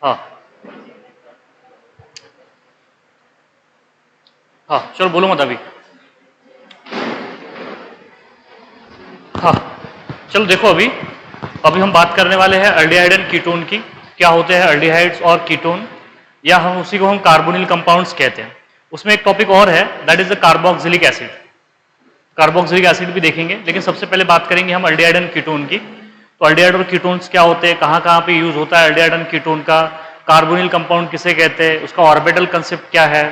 हाँ हाँ, चलो बोलो मत अभी। हाँ चलो देखो, अभी अभी हम बात करने वाले हैं एल्डिहाइड एंड कीटोन की। क्या होते हैं एल्डिहाइड्स और कीटोन, या हम उसी को हम कार्बोनिल कंपाउंड्स कहते हैं। उसमें एक टॉपिक और है, that is the carboxylic acid. Carboxylic acid भी देखेंगे, लेकिन सबसे पहले बात करेंगे हम एल्डिहाइड एंड कीटोन की। तो एल्डिहाइड और कीटोन्स क्या होते हैं, कहाँ कहाँ पे यूज होता है एल्डिहाइड एंड कीटोन का, कार्बोनिल कंपाउंड किसे कहते हैं, उसका ऑर्बिटल कंसेप्ट क्या है,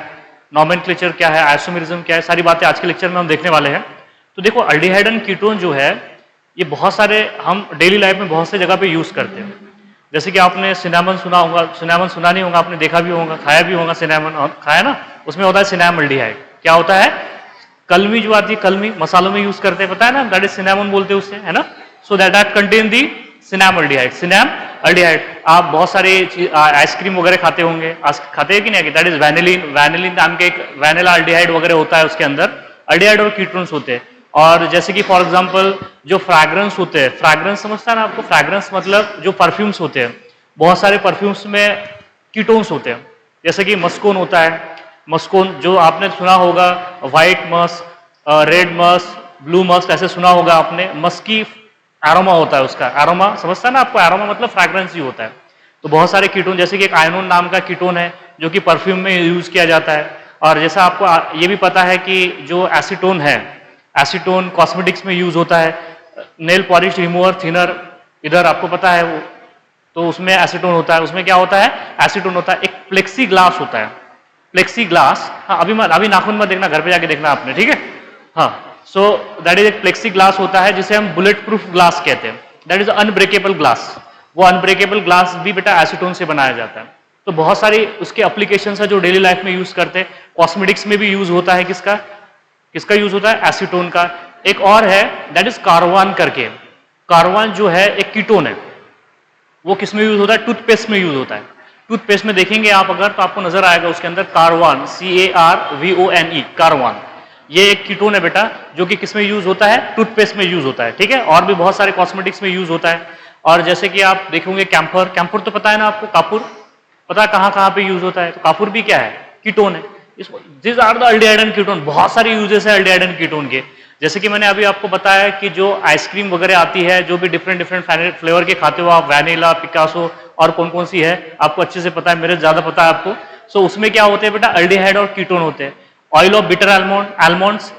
नॉमेनक्लेचर क्या है, आइसोमेरिज्म क्या है, सारी बातें आज के लेक्चर में हम देखने वाले हैं। तो देखो, एल्डिहाइड एंड कीटोन जो है ये बहुत सारे हम डेली लाइफ में बहुत से जगह पे यूज करते हैं। जैसे कि आपने सिनेमन सुना होगा, सिनेमन सुना नहीं होगा, आपने देखा भी होगा, खाया भी होगा सिनेमन, खाया ना, उसमें होता है सिनेमल्डिहाइड। क्या होता है, कलमी जो आती है, कलमी मसालों में यूज करते हैं, पता है ना, दैट इज सिनेमन बोलते हैं उससे, है ना। So that contain the सिनेमल्डिहाइड। सिनेमल्डिहाइड आप बहुत सारे आइसक्रीम वगैरह खाते होंगे, खाते हैं कि नहीं, दैट इज वैनिलीन। वैनिलीन नाम के एक वैनिला अल्डिहाइड वगैरह होता है, उसके अंदर अल्डिहाइड और कीटोन्स होते हैं। और जैसे कि फॉर एग्जांपल जो फ्रैग्रेंस होते हैं, फ्रैग्रेंस समझता है ना आपको, फ्रैग्रेंस मतलब जो परफ्यूम्स होते हैं, बहुत सारे परफ्यूम्स में कीटोन्स होते हैं। जैसे कि मस्कोन होता है, मस्कोन जो आपने सुना होगा, white Musk, red Musk, blue Musk, ऐसे सुना होगा आपने। मस्क की एरोमा होता है, उसका एरोमा समझता है ना आपको, एरोमा मतलब फ्रैग्रेंस ही होता है। तो बहुत सारे कीटोन, जैसे कि एक आयनोन नाम का कीटोन है जो कि परफ्यूम में यूज किया जाता है। और जैसा आपको ये भी पता है कि जो एसीटोन है, एसीटोन कॉस्मेटिक्स में यूज होता है, नेल पॉलिश रिमूवर, थिनर, इधर आपको पता है वो, तो उसमें एसीटोन होता है। उसमें क्या होता है, एसीटोन होता है। एक प्लेक्सी ग्लास होता है, प्लेक्सी ग्लास, हाँ अभी नाखून मत देखना, घर पे जाके देखना आपने, ठीक है। हाँ, सो दैट इज एक प्लेक्सी ग्लास होता है जिसे हम बुलेट प्रूफ ग्लास कहते हैं, दैट इज अनब्रेकेबल ग्लास। वो अनब्रेकेबल ग्लास भी बेटा एसीटोन से बनाया जाता है। तो बहुत सारी उसके एप्लीकेशन है जो डेली लाइफ में यूज करते हैं। कॉस्मेटिक्स में भी यूज होता है, किसका किसका यूज होता है, एसीटोन का। एक और है दैट इज कार्वान करके। कार्वान जो है एक कीटोन है, वो किस में यूज होता है, टूथपेस्ट में यूज होता है। टूथपेस्ट में देखेंगे आप अगर, तो आपको नजर आएगा उसके अंदर कार्वान, CARVONE, कार्वान। ये एक कीटोन है बेटा, जो कि किस में यूज होता है, टूथपेस्ट में यूज होता है, ठीक है। और भी बहुत सारे कॉस्मेटिक्स में यूज होता है। और जैसे कि आप देखोगे कैंफर, कैंफर तो पता है ना आपको, कापुर पता है कहाँ कहाँ पे यूज होता है, तो कापुर भी क्या है, कीटोन है। This are the aldehyde and ketone. बहुत सारे यूजेस है एल्डिहाइड एंड कीटोन के। जैसे कि मैंने अभी आपको बताया कि जो आइसक्रीम वगैरह आती है, जो भी डिफरेंट डिफरेंट फ्लेवर के खाते हो आप, वैनिला, पिकासो, और कौन कौन सी है आपको अच्छे से पता है, मेरे ज्यादा पता है आपको। सो उसमें क्या होते हैं बेटा, एल्डिहाइड और कीटोन होते हैं। Oil of bitter almond, almonds,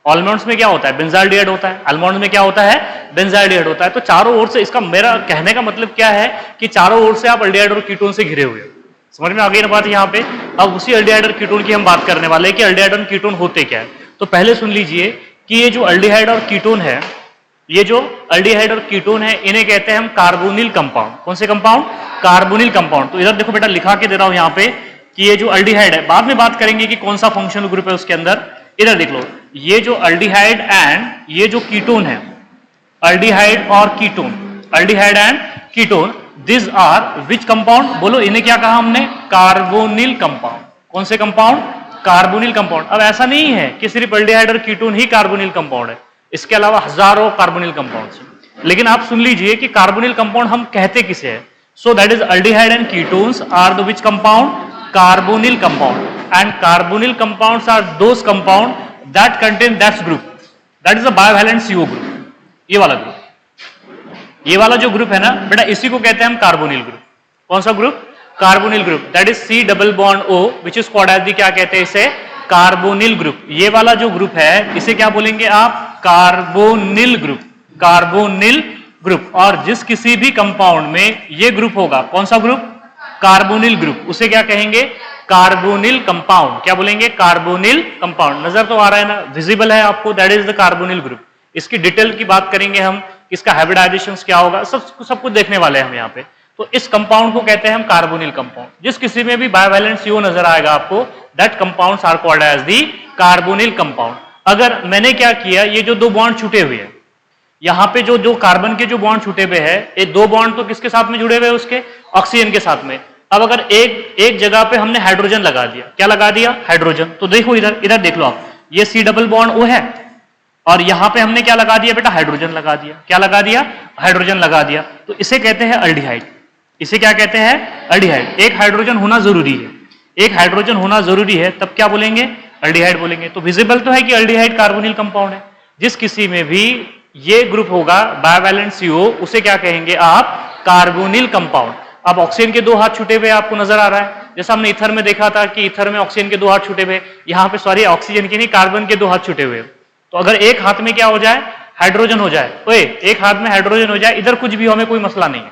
almonds में क्या होता है, बेंजाल्डिहाइड होता है। आलमंड में क्या होता है, बेंजाल्डिहाइड होता है। तो चारों ओर से, इसका मेरा कहने का मतलब क्या है कि चारों ओर से आप एल्डिहाइड और कीटोन से घिरे हुए हो। समझ में आ गई ना बात यहाँ पे। अब उसी एल्डिहाइड और कीटोन की हम बात करने वाले हैं कि एल्डिहाइड और कीटोन होते क्या है। तो पहले सुन लीजिए कि ये जो एल्डिहाइड और कीटोन है, ये जो एल्डिहाइड और कीटोन है, इन्हें कहते हैं हम कार्बोनिल कंपाउंड। कौन से कंपाउंड, कार्बोनिल कंपाउंड। तो इधर देखो बेटा, लिखा के दे रहा हूं यहाँ पे कि ये जो एल्डिहाइड है, बाद में बात करेंगे कि कौन सा फंक्शनल ग्रुप है उसके अंदर। इधर देख लो, ये जो एल्डिहाइड एंड ये जो कीटोन है, एल्डिहाइड और ketone, aldehyde and ketone, this are which compound, बोलो इन्हें क्या कहा हमने, कार्बोनिल कंपाउंड। कौन से कंपाउंड, कार्बोनिल कंपाउंड। अब ऐसा नहीं है कि सिर्फ एल्डिहाइड और कीटोन ही कार्बोनिल कंपाउंड है, इसके अलावा हजारों कार्बोनिल कंपाउंड्स हैं। लेकिन आप सुन लीजिए कि कार्बोनिल कंपाउंड हम कहते किसे हैं। So that is aldehyde and ketones are the which compound, carbonyl compound. And carbonyl compounds are those compound that contain that's group, that is a bivalent CO group. ये वाला ग्रुप, ये वाला जो group है ना बेटा, इसी को कहते हैं हम कार्बोनिल ग्रुप। कौन सा group, carbonyl group, that is C double bond O which is called as the, क्या कहते हैं इसे, कार्बोनिल ग्रुप। ये वाला जो ग्रुप है इसे क्या बोलेंगे आप, कार्बोनिल ग्रुप, कार्बोनिल ग्रुप। और जिस किसी भी कंपाउंड में ये ग्रुप होगा, कौन सा ग्रुप, कार्बोनिल ग्रुप, उसे क्या कहेंगे, कार्बोनिल कंपाउंड। क्या बोलेंगे, कार्बोनिल कंपाउंड। नजर तो आ रहा है ना, विजिबल है आपको, that is the carbonyl group. इसकी डिटेल की बात करेंगे हम, इसका हाइब्रिडाइजेशन क्या होगा, सब कुछ देखने वाले हैं हम यहाँ पे। तो इस कंपाउंड को कहते हैं हम कार्बोनिल कंपाउंड। जिस किसी में भी बायोवैलेंट CO नजर आएगा आपको, that compounds are called as the carbonyl compound. अगर मैंने क्या किया, ये जो दो बॉन्ड छूटे हुए हैं, यहाँ पे जो जो कार्बन के जो बॉन्ड छूटे हुए हैं, ये दो बॉन्ड तो किसके साथ में जुड़े हुए हैं, उसके ऑक्सीजन के साथ में। अब अगर एक जगह पे हमने हाइड्रोजन लगा दिया, क्या लगा दिया, हाइड्रोजन, तो देखो इधर देख लो आप, ये C डबल बॉन्ड O है, और यहां पे हमने क्या लगा दिया बेटा, हाइड्रोजन लगा दिया। क्या लगा दिया, हाइड्रोजन लगा दिया। तो इसे कहते हैं एल्डिहाइड। इसे क्या कहते हैं? अल्डिहाइड। एक हाइड्रोजन होना जरूरी है, एक हाइड्रोजन होना जरूरी है, तब क्या बोलेंगे? अल्डिहाइड बोलेंगे। तो विजिबल तो है कि अल्डिहाइड कार्बोनिल कंपाउंड है। जिस किसी में भी ये ग्रुप होगा बायवैलेंट CO, उसे क्या कहेंगे आप? Carbonyl compound. अब ऑक्सीजन के दो हाथ छूटे हुए आपको नजर आ रहा है, जैसा हमने ईथर में देखा था कि ईथर में ऑक्सीजन के दो हाथ छूटे हुए, यहाँ पे सॉरी ऑक्सीजन के नहीं, कार्बन के दो हाथ छूटे हुए। तो अगर एक हाथ में क्या हो जाए? हाइड्रोजन हो जाए, ओए एक हाथ में हाइड्रोजन हो जाए, इधर कुछ भी हो, हमें कोई मसला नहीं है,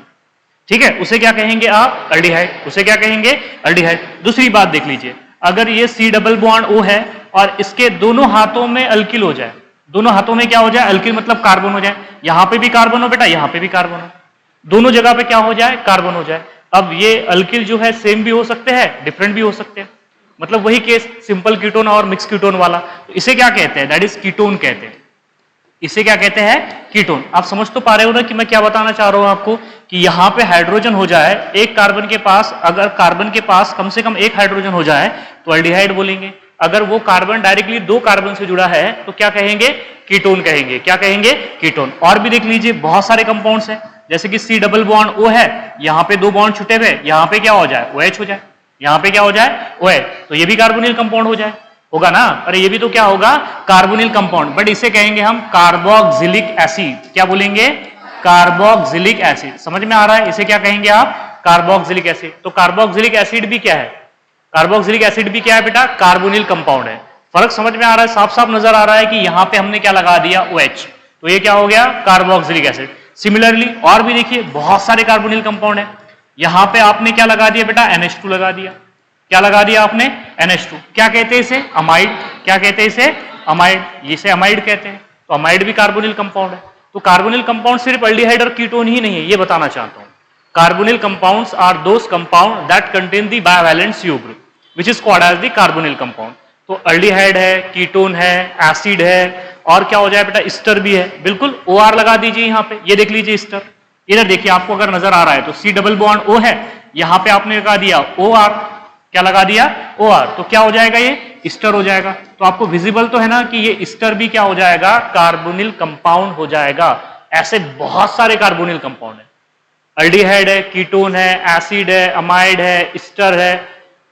ठीक है, उसे क्या कहेंगे आप? अल्डिहाइड। उसे क्या कहेंगे? अल्डिहाइड। दूसरी बात देख लीजिए, अगर ये C डबल बॉन्ड O है और इसके दोनों हाथों में अल्किल हो जाए, दोनों हाथों में क्या हो जाए? अल्किल मतलब कार्बन हो जाए, यहां पे भी कार्बन हो बेटा, यहां पे भी कार्बन हो, दोनों जगह पे क्या हो जाए? कार्बन हो जाए। अब ये अल्किल जो है सेम भी हो सकते हैं, डिफरेंट भी हो सकते हैं, मतलब वही केस सिंपल कीटोन और मिक्स कीटोन वाला। तो इसे क्या कहते हैं? दैट इज कीटोन कहते हैं। इसे क्या कहते हैं? कीटोन। आप समझ तो पा रहे हो ना कि मैं क्या बताना चाह रहा हूं आपको, कि यहां पे हाइड्रोजन हो जाए एक कार्बन के पास, अगर कार्बन के पास कम से कम एक हाइड्रोजन हो जाए तो अल्डिहाइड बोलेंगे। अगर वो कार्बन डायरेक्टली दो कार्बन से जुड़ा है तो क्या कहेंगे? कीटोन कहेंगे। क्या कहेंगे? कीटोन। और भी देख लीजिए, बहुत सारे कंपाउंड्स हैं, जैसे कि C डबल बॉन्ड O है, यहां पे दो बॉन्ड छुटे हुए, यहां पे क्या हो जाए? OH हो जाए, यहां पे क्या हो जाए? OH, तो ये भी कार्बोनिल कंपाउंड हो जाए, होगा ना? अरे ये भी तो क्या होगा? कार्बोनिल कंपाउंड, बट इसे कहेंगे हम कार्बोक्सिलिक एसिड। क्या बोलेंगे? Carboxylic acid. समझ में आ रहा है? इसे क्या कहेंगे आप? Carboxylic acid. तो कार्बोक्सिलिक एसिड भी क्या है? कार्बोक्सिलिक एसिड भी क्या है बेटा? कार्बोनिल कंपाउंड है। फर्क समझ में आ रहा है? साफ साफ नजर आ रहा है कि यहां पे हमने क्या लगा दिया? OH, तो ये क्या हो गया? Carboxylic acid. सिमिलरली और भी देखिए बहुत सारे कार्बोनिल कंपाउंड है, यहां पे आपने क्या लगा दिया बेटा? NH2 लगा दिया। क्या लगा दिया आपने? NH2। क्या कहते हैं इसे? अमाइड। क्या कहते हैं इसे? अमाइड। इसे अमाइड कहते हैं। तो अमाइड भी कार्बोनिल कंपाउंड है। तो कार्बोनिल कंपाउंड सिर्फ अल्डिहाइड और कीटोन ही नहीं है, ये बताना चाहता हूं। Carbonyl compounds are those compound that contain the bivalent CO group which is called as the carbonyl compound. तो अल्डिहाइड है, कीटोन है, एसिड है, और क्या हो जाए बेटा? ईस्टर भी है। बिल्कुल, OR लगा दीजिए यहां पे, ये देख लीजिए ईस्टर, इधर देखिए आपको अगर नजर आ रहा है तो C डबल बॉन्ड O है, यहां पे आपने लगा दिया OR। क्या लगा दिया? OR। तो क्या हो जाएगा? ये ईस्टर हो जाएगा। तो आपको विजिबल तो है ना कि ये ईस्टर भी क्या हो जाएगा? कार्बोनिल कंपाउंड हो जाएगा। ऐसे बहुत सारे कार्बोनिल कंपाउंड है, अल्डिहाइड है, कीटोन है, एसिड है, अमाइड है, ईस्टर है,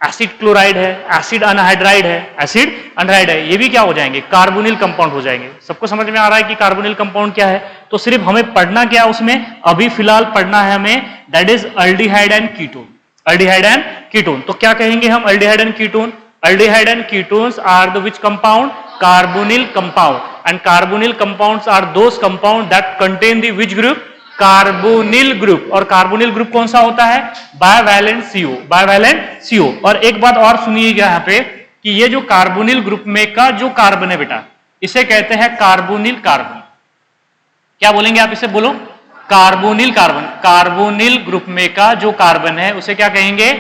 एसिड क्लोराइड है, एसिड अनहाइड्राइड है, एसिड अनहाइड है, ये भी क्या हो जाएंगे? कार्बोनिल कंपाउंड हो जाएंगे। सबको समझ में आ रहा है कि कार्बोनिल कंपाउंड क्या है? तो सिर्फ हमें पढ़ना क्या है उसमें? अभी फिलहाल पढ़ना है हमें, that is aldehyde and ketone. Aldehyde and ketone. तो क्या कहेंगे हम? Aldehyde and ketone. Aldehyde and ketones are the which compound? Carbonyl compound. And carbonyl compounds are those compound that contain the which group? Carbonyl group. और carbonyl group कौन सा होता है? बायवैलेंट CO। बायवैलेंट CO। और एक बात और सुनिएगा यहाँ पे कि ये जो कार्बोनिल ग्रुप में का जो कार्बन है बेटा, इसे कहते हैं कार्बोनिल कार्बन। क्या बोलेंगे आप इसे? बोलो, कार्बोनिल कार्बन। कार्बोनिल ग्रुप में का जो कार्बन है उसे क्या कहेंगे?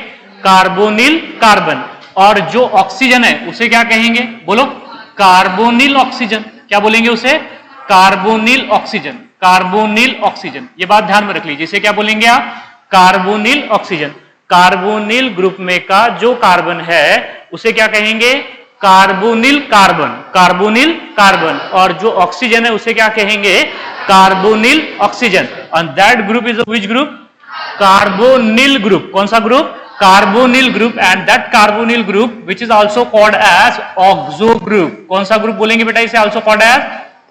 Carbonyl carbon. और जो ऑक्सीजन है उसे क्या कहेंगे? बोलो, कार्बोनिल ऑक्सीजन। क्या बोलेंगे उसे? Carbonyl oxygen. कार्बोनिल ऑक्सीजन, ये बात ध्यान में रख लीजिए। इसे क्या बोलेंगे आप? Carbonyl oxygen. कार्बोनिल ग्रुप में का जो कार्बन है उसे क्या कहेंगे? Carbonyl carbon. Carbonyl carbon. और जो ऑक्सीजन है उसे क्या कहेंगे? Carbonyl oxygen. And that group is which group? Carbonyl group. कौन सा group? Carbonyl group. And that carbonyl group which is also called as oxo group. कौन सा ग्रुप बोलेंगे बेटा इसे? Also called as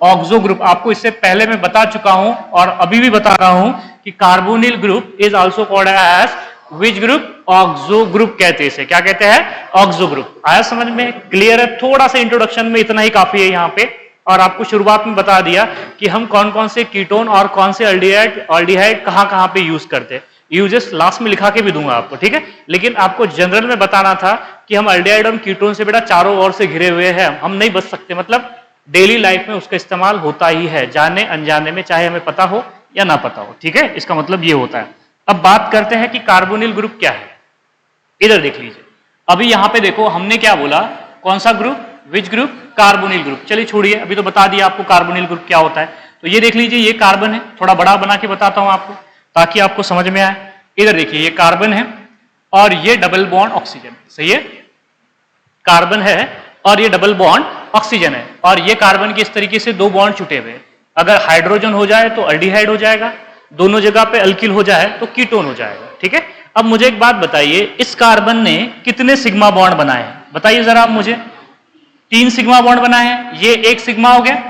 oxo group. आपको इससे पहले मैं बता चुका हूं और अभी भी बता रहा हूं कि carbonyl group is also called as which group? Oxo group कहते हैं इसे। क्या कहते हैं? Oxo group. आया समझ में? क्लियर है? थोड़ा सा इंट्रोडक्शन में इतना ही काफी है यहाँ पे, और आपको शुरुआत में बता दिया कि हम कौन कौन से कीटोन और कौन से अल्डिहाइड कहां कहां पे यूज करते हैं। यूजेस लास्ट में लिखा के भी दूंगा आपको, ठीक है? लेकिन आपको जनरल में बताना था कि हम अल्डिहाइड और कीटोन से बेटा चारों ओर से घिरे हुए हैं, हम नहीं बच सकते। मतलब डेली लाइफ में उसका इस्तेमाल होता ही है, जाने अनजाने में, चाहे हमें पता हो या ना पता हो, ठीक है? इसका मतलब ये होता है। अब बात करते हैं कि कार्बोनिल ग्रुप क्या है। इधर देख लीजिए, अभी यहां पे देखो हमने क्या बोला? कौन सा ग्रुप? विच ग्रुप? Carbonyl group. चलिए छोड़िए, अभी तो बता दिया आपको कार्बोनिल ग्रुप क्या होता है। तो ये देख लीजिए, ये कार्बन है, थोड़ा बड़ा बना के बताता हूं आपको ताकि आपको समझ में आए। इधर देखिए, ये कार्बन है और ये डबल बॉन्ड ऑक्सीजन। सही है? कार्बन है और ये डबल बॉन्ड ऑक्सीजन है, और ये कार्बन के इस तरीके से दो बॉन्ड छुटे हुए। अगर हाइड्रोजन हो जाए तो अल्डिहाइड हो जाएगा, दोनों जगह पे अल्किल हो जाए तो कीटोन हो जाएगा। ठीक है। अब मुझे एक बात बताइए, इस कार्बन ने कितने सिग्मा बॉन्ड बनाए हैं, बताइए जरा आप मुझे। 3 सिग्मा बॉन्ड बनाए हैं, ये 1 सिग्मा हो गया,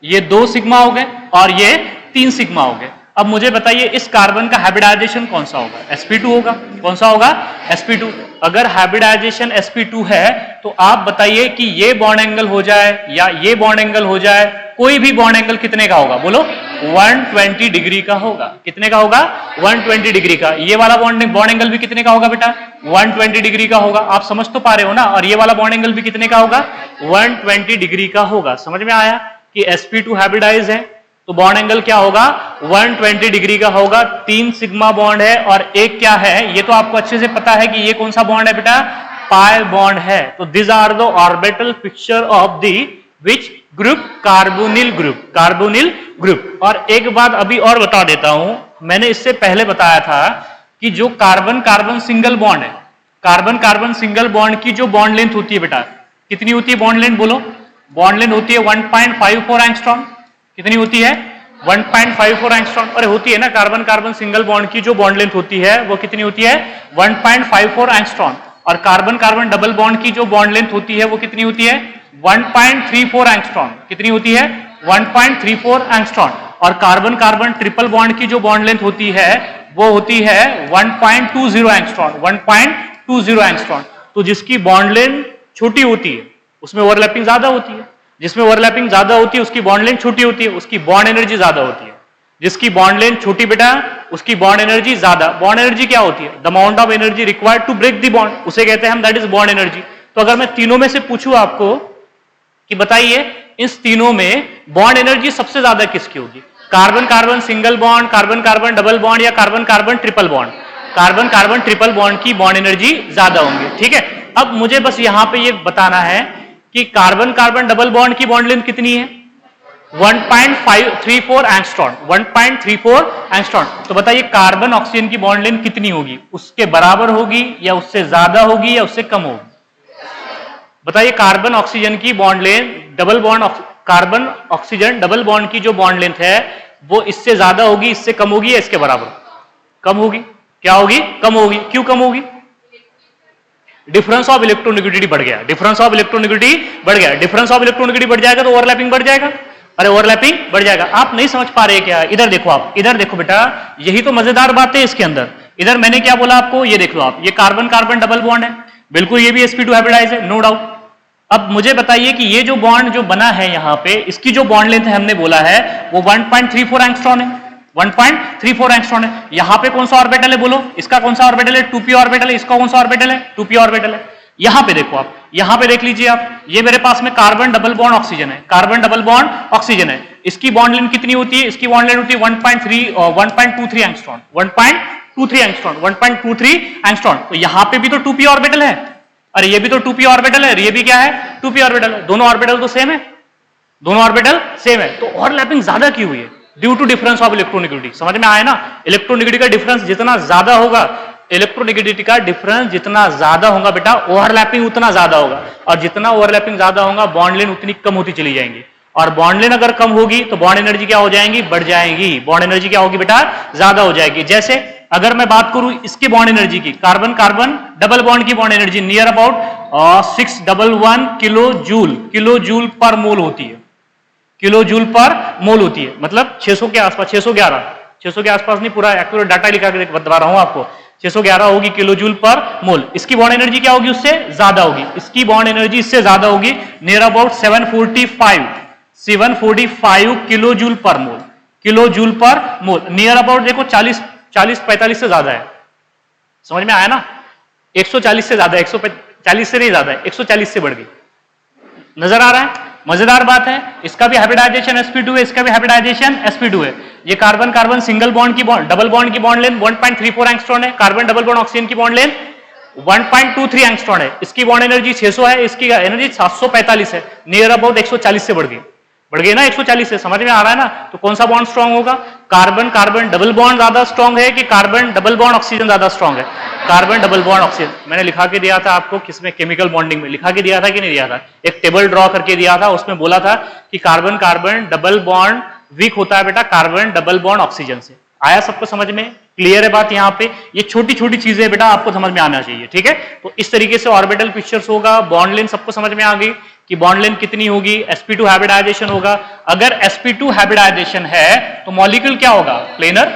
ये 2 सिग्मा हो गए और ये 3 सिग्मा हो गए। अब मुझे बताइए इस कार्बन का हाइब्रिडाइजेशन कौन सा होगा, sp2 होगा। कौन सा होगा, sp2। अगर हाइब्रिडाइजेशन sp2 है तो आप बताइए कि ये बॉन्ड एंगल हो जाए या ये बॉन्ड एंगल हो जाए, कोई भी बॉन्ड एंगल कितने का होगा, बोलो 120 डिग्री का होगा। कितने का होगा, 120 डिग्री का। ये वाला बॉन्ड एंगल भी कितने का होगा बेटा, 120 डिग्री का होगा। आप समझ तो पा रहे हो ना। और ये वाला बॉन्ड एंगल भी कितने का होगा, 120 डिग्री का होगा। समझ में आया कि sp2 हाइब्रिडाइज है तो बॉन्ड एंगल क्या होगा, 120 डिग्री का होगा। 3 सिग्मा बॉन्ड है और एक क्या है, ये तो आपको अच्छे से पता है कि ये कौन सा बॉन्ड है बेटा, पाई बॉन्ड है। तो this are the orbital picture of the which group, carbonyl group, carbonyl group. और एक बात अभी और बता देता हूं, मैंने इससे पहले बताया था कि जो कार्बन कार्बन सिंगल बॉन्ड है, कार्बन कार्बन सिंगल बॉन्ड की जो बॉन्ड लेंथ होती है बेटा, कितनी होती है बॉन्ड लेंथ, बोलो। बॉन्ड लेंथ होती है 1.54 एंगस्ट्रॉम। कितनी होती है, 1.54 एंगस्ट्रॉम। अरे होती है ना, कार्बन कार्बन सिंगल बॉन्ड की जो बॉन्ड लेंथ होती है वो कितनी होती है, 1.54 एंगस्ट्रॉम। और कार्बन कार्बन डबल बॉन्ड की जो बॉन्ड लेंथ होती है वो कितनी होती है, 1.34 एंगस्ट्रॉम। कितनी होती है, 1.34 एंगस्ट्रॉम। और कार्बन कार्बन ट्रिपल बॉन्ड की जो बॉन्ड लेंथ होती है वो होती है 1.20 एंगस्ट्रॉम, 1.20 एंगस्ट्रॉम। तो जिसकी बॉन्ड लेंथ छोटी होती है उसमें ओवरलैपिंग ज्यादा होती है, जिसमें ओवरलैपिंग ज्यादा होती है उसकी बॉन्ड लेंथ छोटी होती है, उसकी बॉन्ड एनर्जी ज्यादा होती है। जिसकी बॉन्ड लेंथ छोटी बेटा उसकी बॉन्ड एनर्जी ज्यादा। बॉन्ड एनर्जी क्या होती है, the amount of energy required to break the bond, उसे कहते हैं हम, दैट इज बॉन्ड एनर्जी। तो अगर मैं तीनों में से पूछूं आपको कि बताइए इस तीनों में बॉन्ड एनर्जी सबसे ज्यादा किसकी होगी, carbon carbon single bond, carbon carbon double bond या carbon carbon triple bond. Carbon carbon triple bond की बॉन्ड एनर्जी ज्यादा होंगी, ठीक है। अब मुझे बस यहां पे ये बताना है कि कार्बन कार्बन डबल बॉन्ड की बॉन्ड लेंथ कितनी है, 1.34 एंगस्ट्रॉम, 1.34 एंगस्ट्रॉम। तो बताइए कार्बन ऑक्सीजन की बॉन्ड लेंथ कितनी होगी, उसके बराबर होगी या उससे ज्यादा होगी या उससे कम होगी, बताइए। कार्बन ऑक्सीजन की bond length, double bond carbon oxygen double bond की जो बॉन्ड लेंथ है वो इससे ज्यादा होगी, इससे कम होगी या इसके बराबर, कम होगी। क्या होगी, कम होगी। क्यों कम होगी, डिफरेंस ऑफ इलेक्ट्रोनेगेटिविटी बढ़ गया, डिफरेंस ऑफ इलेक्ट्रोनेगेटिविटी बढ़ गया। डिफरेंस ऑफ इलेक्ट्रोनेगेटिविटी बढ़ जाएगा तो ओवरलैपिंग बढ़ जाएगा। अरे ओवरलैपिंग बढ़ जाएगा। आप नहीं समझ पा रहे क्या, इधर देखो, आप इधर देखो बेटा, यही तो मजेदार बात है इसके अंदर। इधर मैंने क्या बोला आपको, ये देख लो आप, ये कार्बन कार्बन डबल बॉन्ड है, बिल्कुल ये भी sp2 हाइब्रिडाइज है, नो डाउट। अब मुझे बताइए कि ये जो बॉन्ड जो बना है यहां पे, इसकी जो बॉन्ड लेंथ है हमने बोला है वो 1.34 एंगस्ट्रॉम है, 1.34 एंगस्ट्रॉम है। यहां पे कौन सा ऑर्बिटल है, बोलो। इसका कौन सा ऑर्बिटल है, 2p ऑर्बिटल है। इसका कौन सा ऑर्बिटल है, 2p ऑर्बिटल है। यहां पे देखो आप, यहां पे देख लीजिए आप, ये मेरे पास में कार्बन डबल बॉन्ड ऑक्सीजन है, कार्बन डबल बॉन्ड ऑक्सीजन है। इसकी बॉन्ड लेंथ कितनी होती है, इसकी बॉन्ड लेंथ होती है 1.23 एंगस्ट्रॉम, 1.23 एंगस्ट्रॉम, 1.23 एंगस्ट्रॉम। तो यहां पे भी तो 2p ऑर्बिटल है, अरे ये भी तो 2p ऑर्बिटल है, ये भी क्या है, 2p ऑर्बिटल है। दोनों ऑर्बिटल तो सेम है, दोनों ऑर्बिटल सेम है। तो ओवरलैपिंग ज्यादा की हुई है due to difference of electronegativity. समझ में आया ना, इलेक्ट्रोनेगेटिविटी का डिफरेंस जितना ज्यादा होगा, इलेक्ट्रोनेगेटिविटी का डिफरेंस जितना ज्यादा होगा बेटा, ओवरलैपिंग उतना ज्यादा होगा। और जितना ओवरलैपिंग ज्यादा होगा बॉन्ड लेंथ उतनी कम होती चली जाएंगी। और बॉन्ड लेंथ अगर कम होगी तो बॉन्ड एनर्जी क्या हो जाएंगी, बढ़ जाएंगी। बॉन्ड एनर्जी क्या होगी बेटा, ज्यादा हो जाएगी। जैसे अगर मैं बात करूं इसकी बॉन्ड एनर्जी की, कार्बन कार्बन डबल बॉन्ड की bond energy near about 611 kilojoule per mole होती है, किलो जूल पर मोल होती है, मतलब 600 के आसपास, 611 के आसपास नहीं, पूरा एक्यूरेट डाटा लिखा के बता रहा हूं आपको, 611 होगी किलो जूल पर मोल। इसकी बॉन्ड एनर्जी क्या होगी, उससे ज्यादा होगी। इसकी बॉन्ड एनर्जी इससे ज्यादा होगी, near about 745 kilo joule per mole, kilo joule per mole. Near about देखो 40-45 से ज्यादा है। समझ में आया ना, 140 से ज्यादा, 140 से नहीं ज्यादा है, 140 से बढ़ गई। नजर आ रहा है, मजेदार बात है। इसका भी हाइब्रिडाइजेशन sp2 है, इसका भी हाइब्रिडाइजेशन sp2 है। ये कार्बन कार्बन सिंगल बॉन्ड की बॉन्ड, डबल बॉन्ड की बॉन्ड लेंथ 1.34 एंगस्ट्रॉम है। कार्बन डबल बॉन्ड ऑक्सीजन की बॉन्ड लेंथ 1.23 एंगस्ट्रॉम है। इसकी बॉन्ड एनर्जी 600 है, इसकी एनर्जी 745 है, नियर अबाउट 140 से बढ़ गई ना, 140 से। समझ में आ रहा है ना। तो कौन सा बॉन्ड स्ट्रांग होगा, कार्बन कार्बन डबल बॉन्ड ज्यादा स्ट्रांग है कि कार्बन डबल बॉन्ड ऑक्सीजन ज्यादा स्ट्रांग है, कार्बन डबल बॉन्ड ऑक्सीजन। मैंने लिखा के दिया था आपको, किसमें, केमिकल बॉन्डिंग में लिखा के दिया था कि नहीं दिया था, एक टेबल ड्रॉ करके दिया था, उसमें बोला था कि carbon carbon double bond weak होता है बेटा कार्बन डबल बॉन्ड ऑक्सीजन से। आया सबको समझ में, क्लियर है बात यहाँ पे? ये छोटी छोटी चीजें बेटा आपको समझ में आना चाहिए, ठीक है? तो इस तरीके से ऑर्बिटल पिक्चर्स होगा। बॉन्ड लेंथ सबको समझ में आ गई कि बॉन्ड लेंथ कितनी होगी, sp2 हाइब्रिडाइजेशन होगा। अगर sp2 हाइब्रिडाइजेशन है तो मॉलिक्यूल क्या होगा? प्लेनर।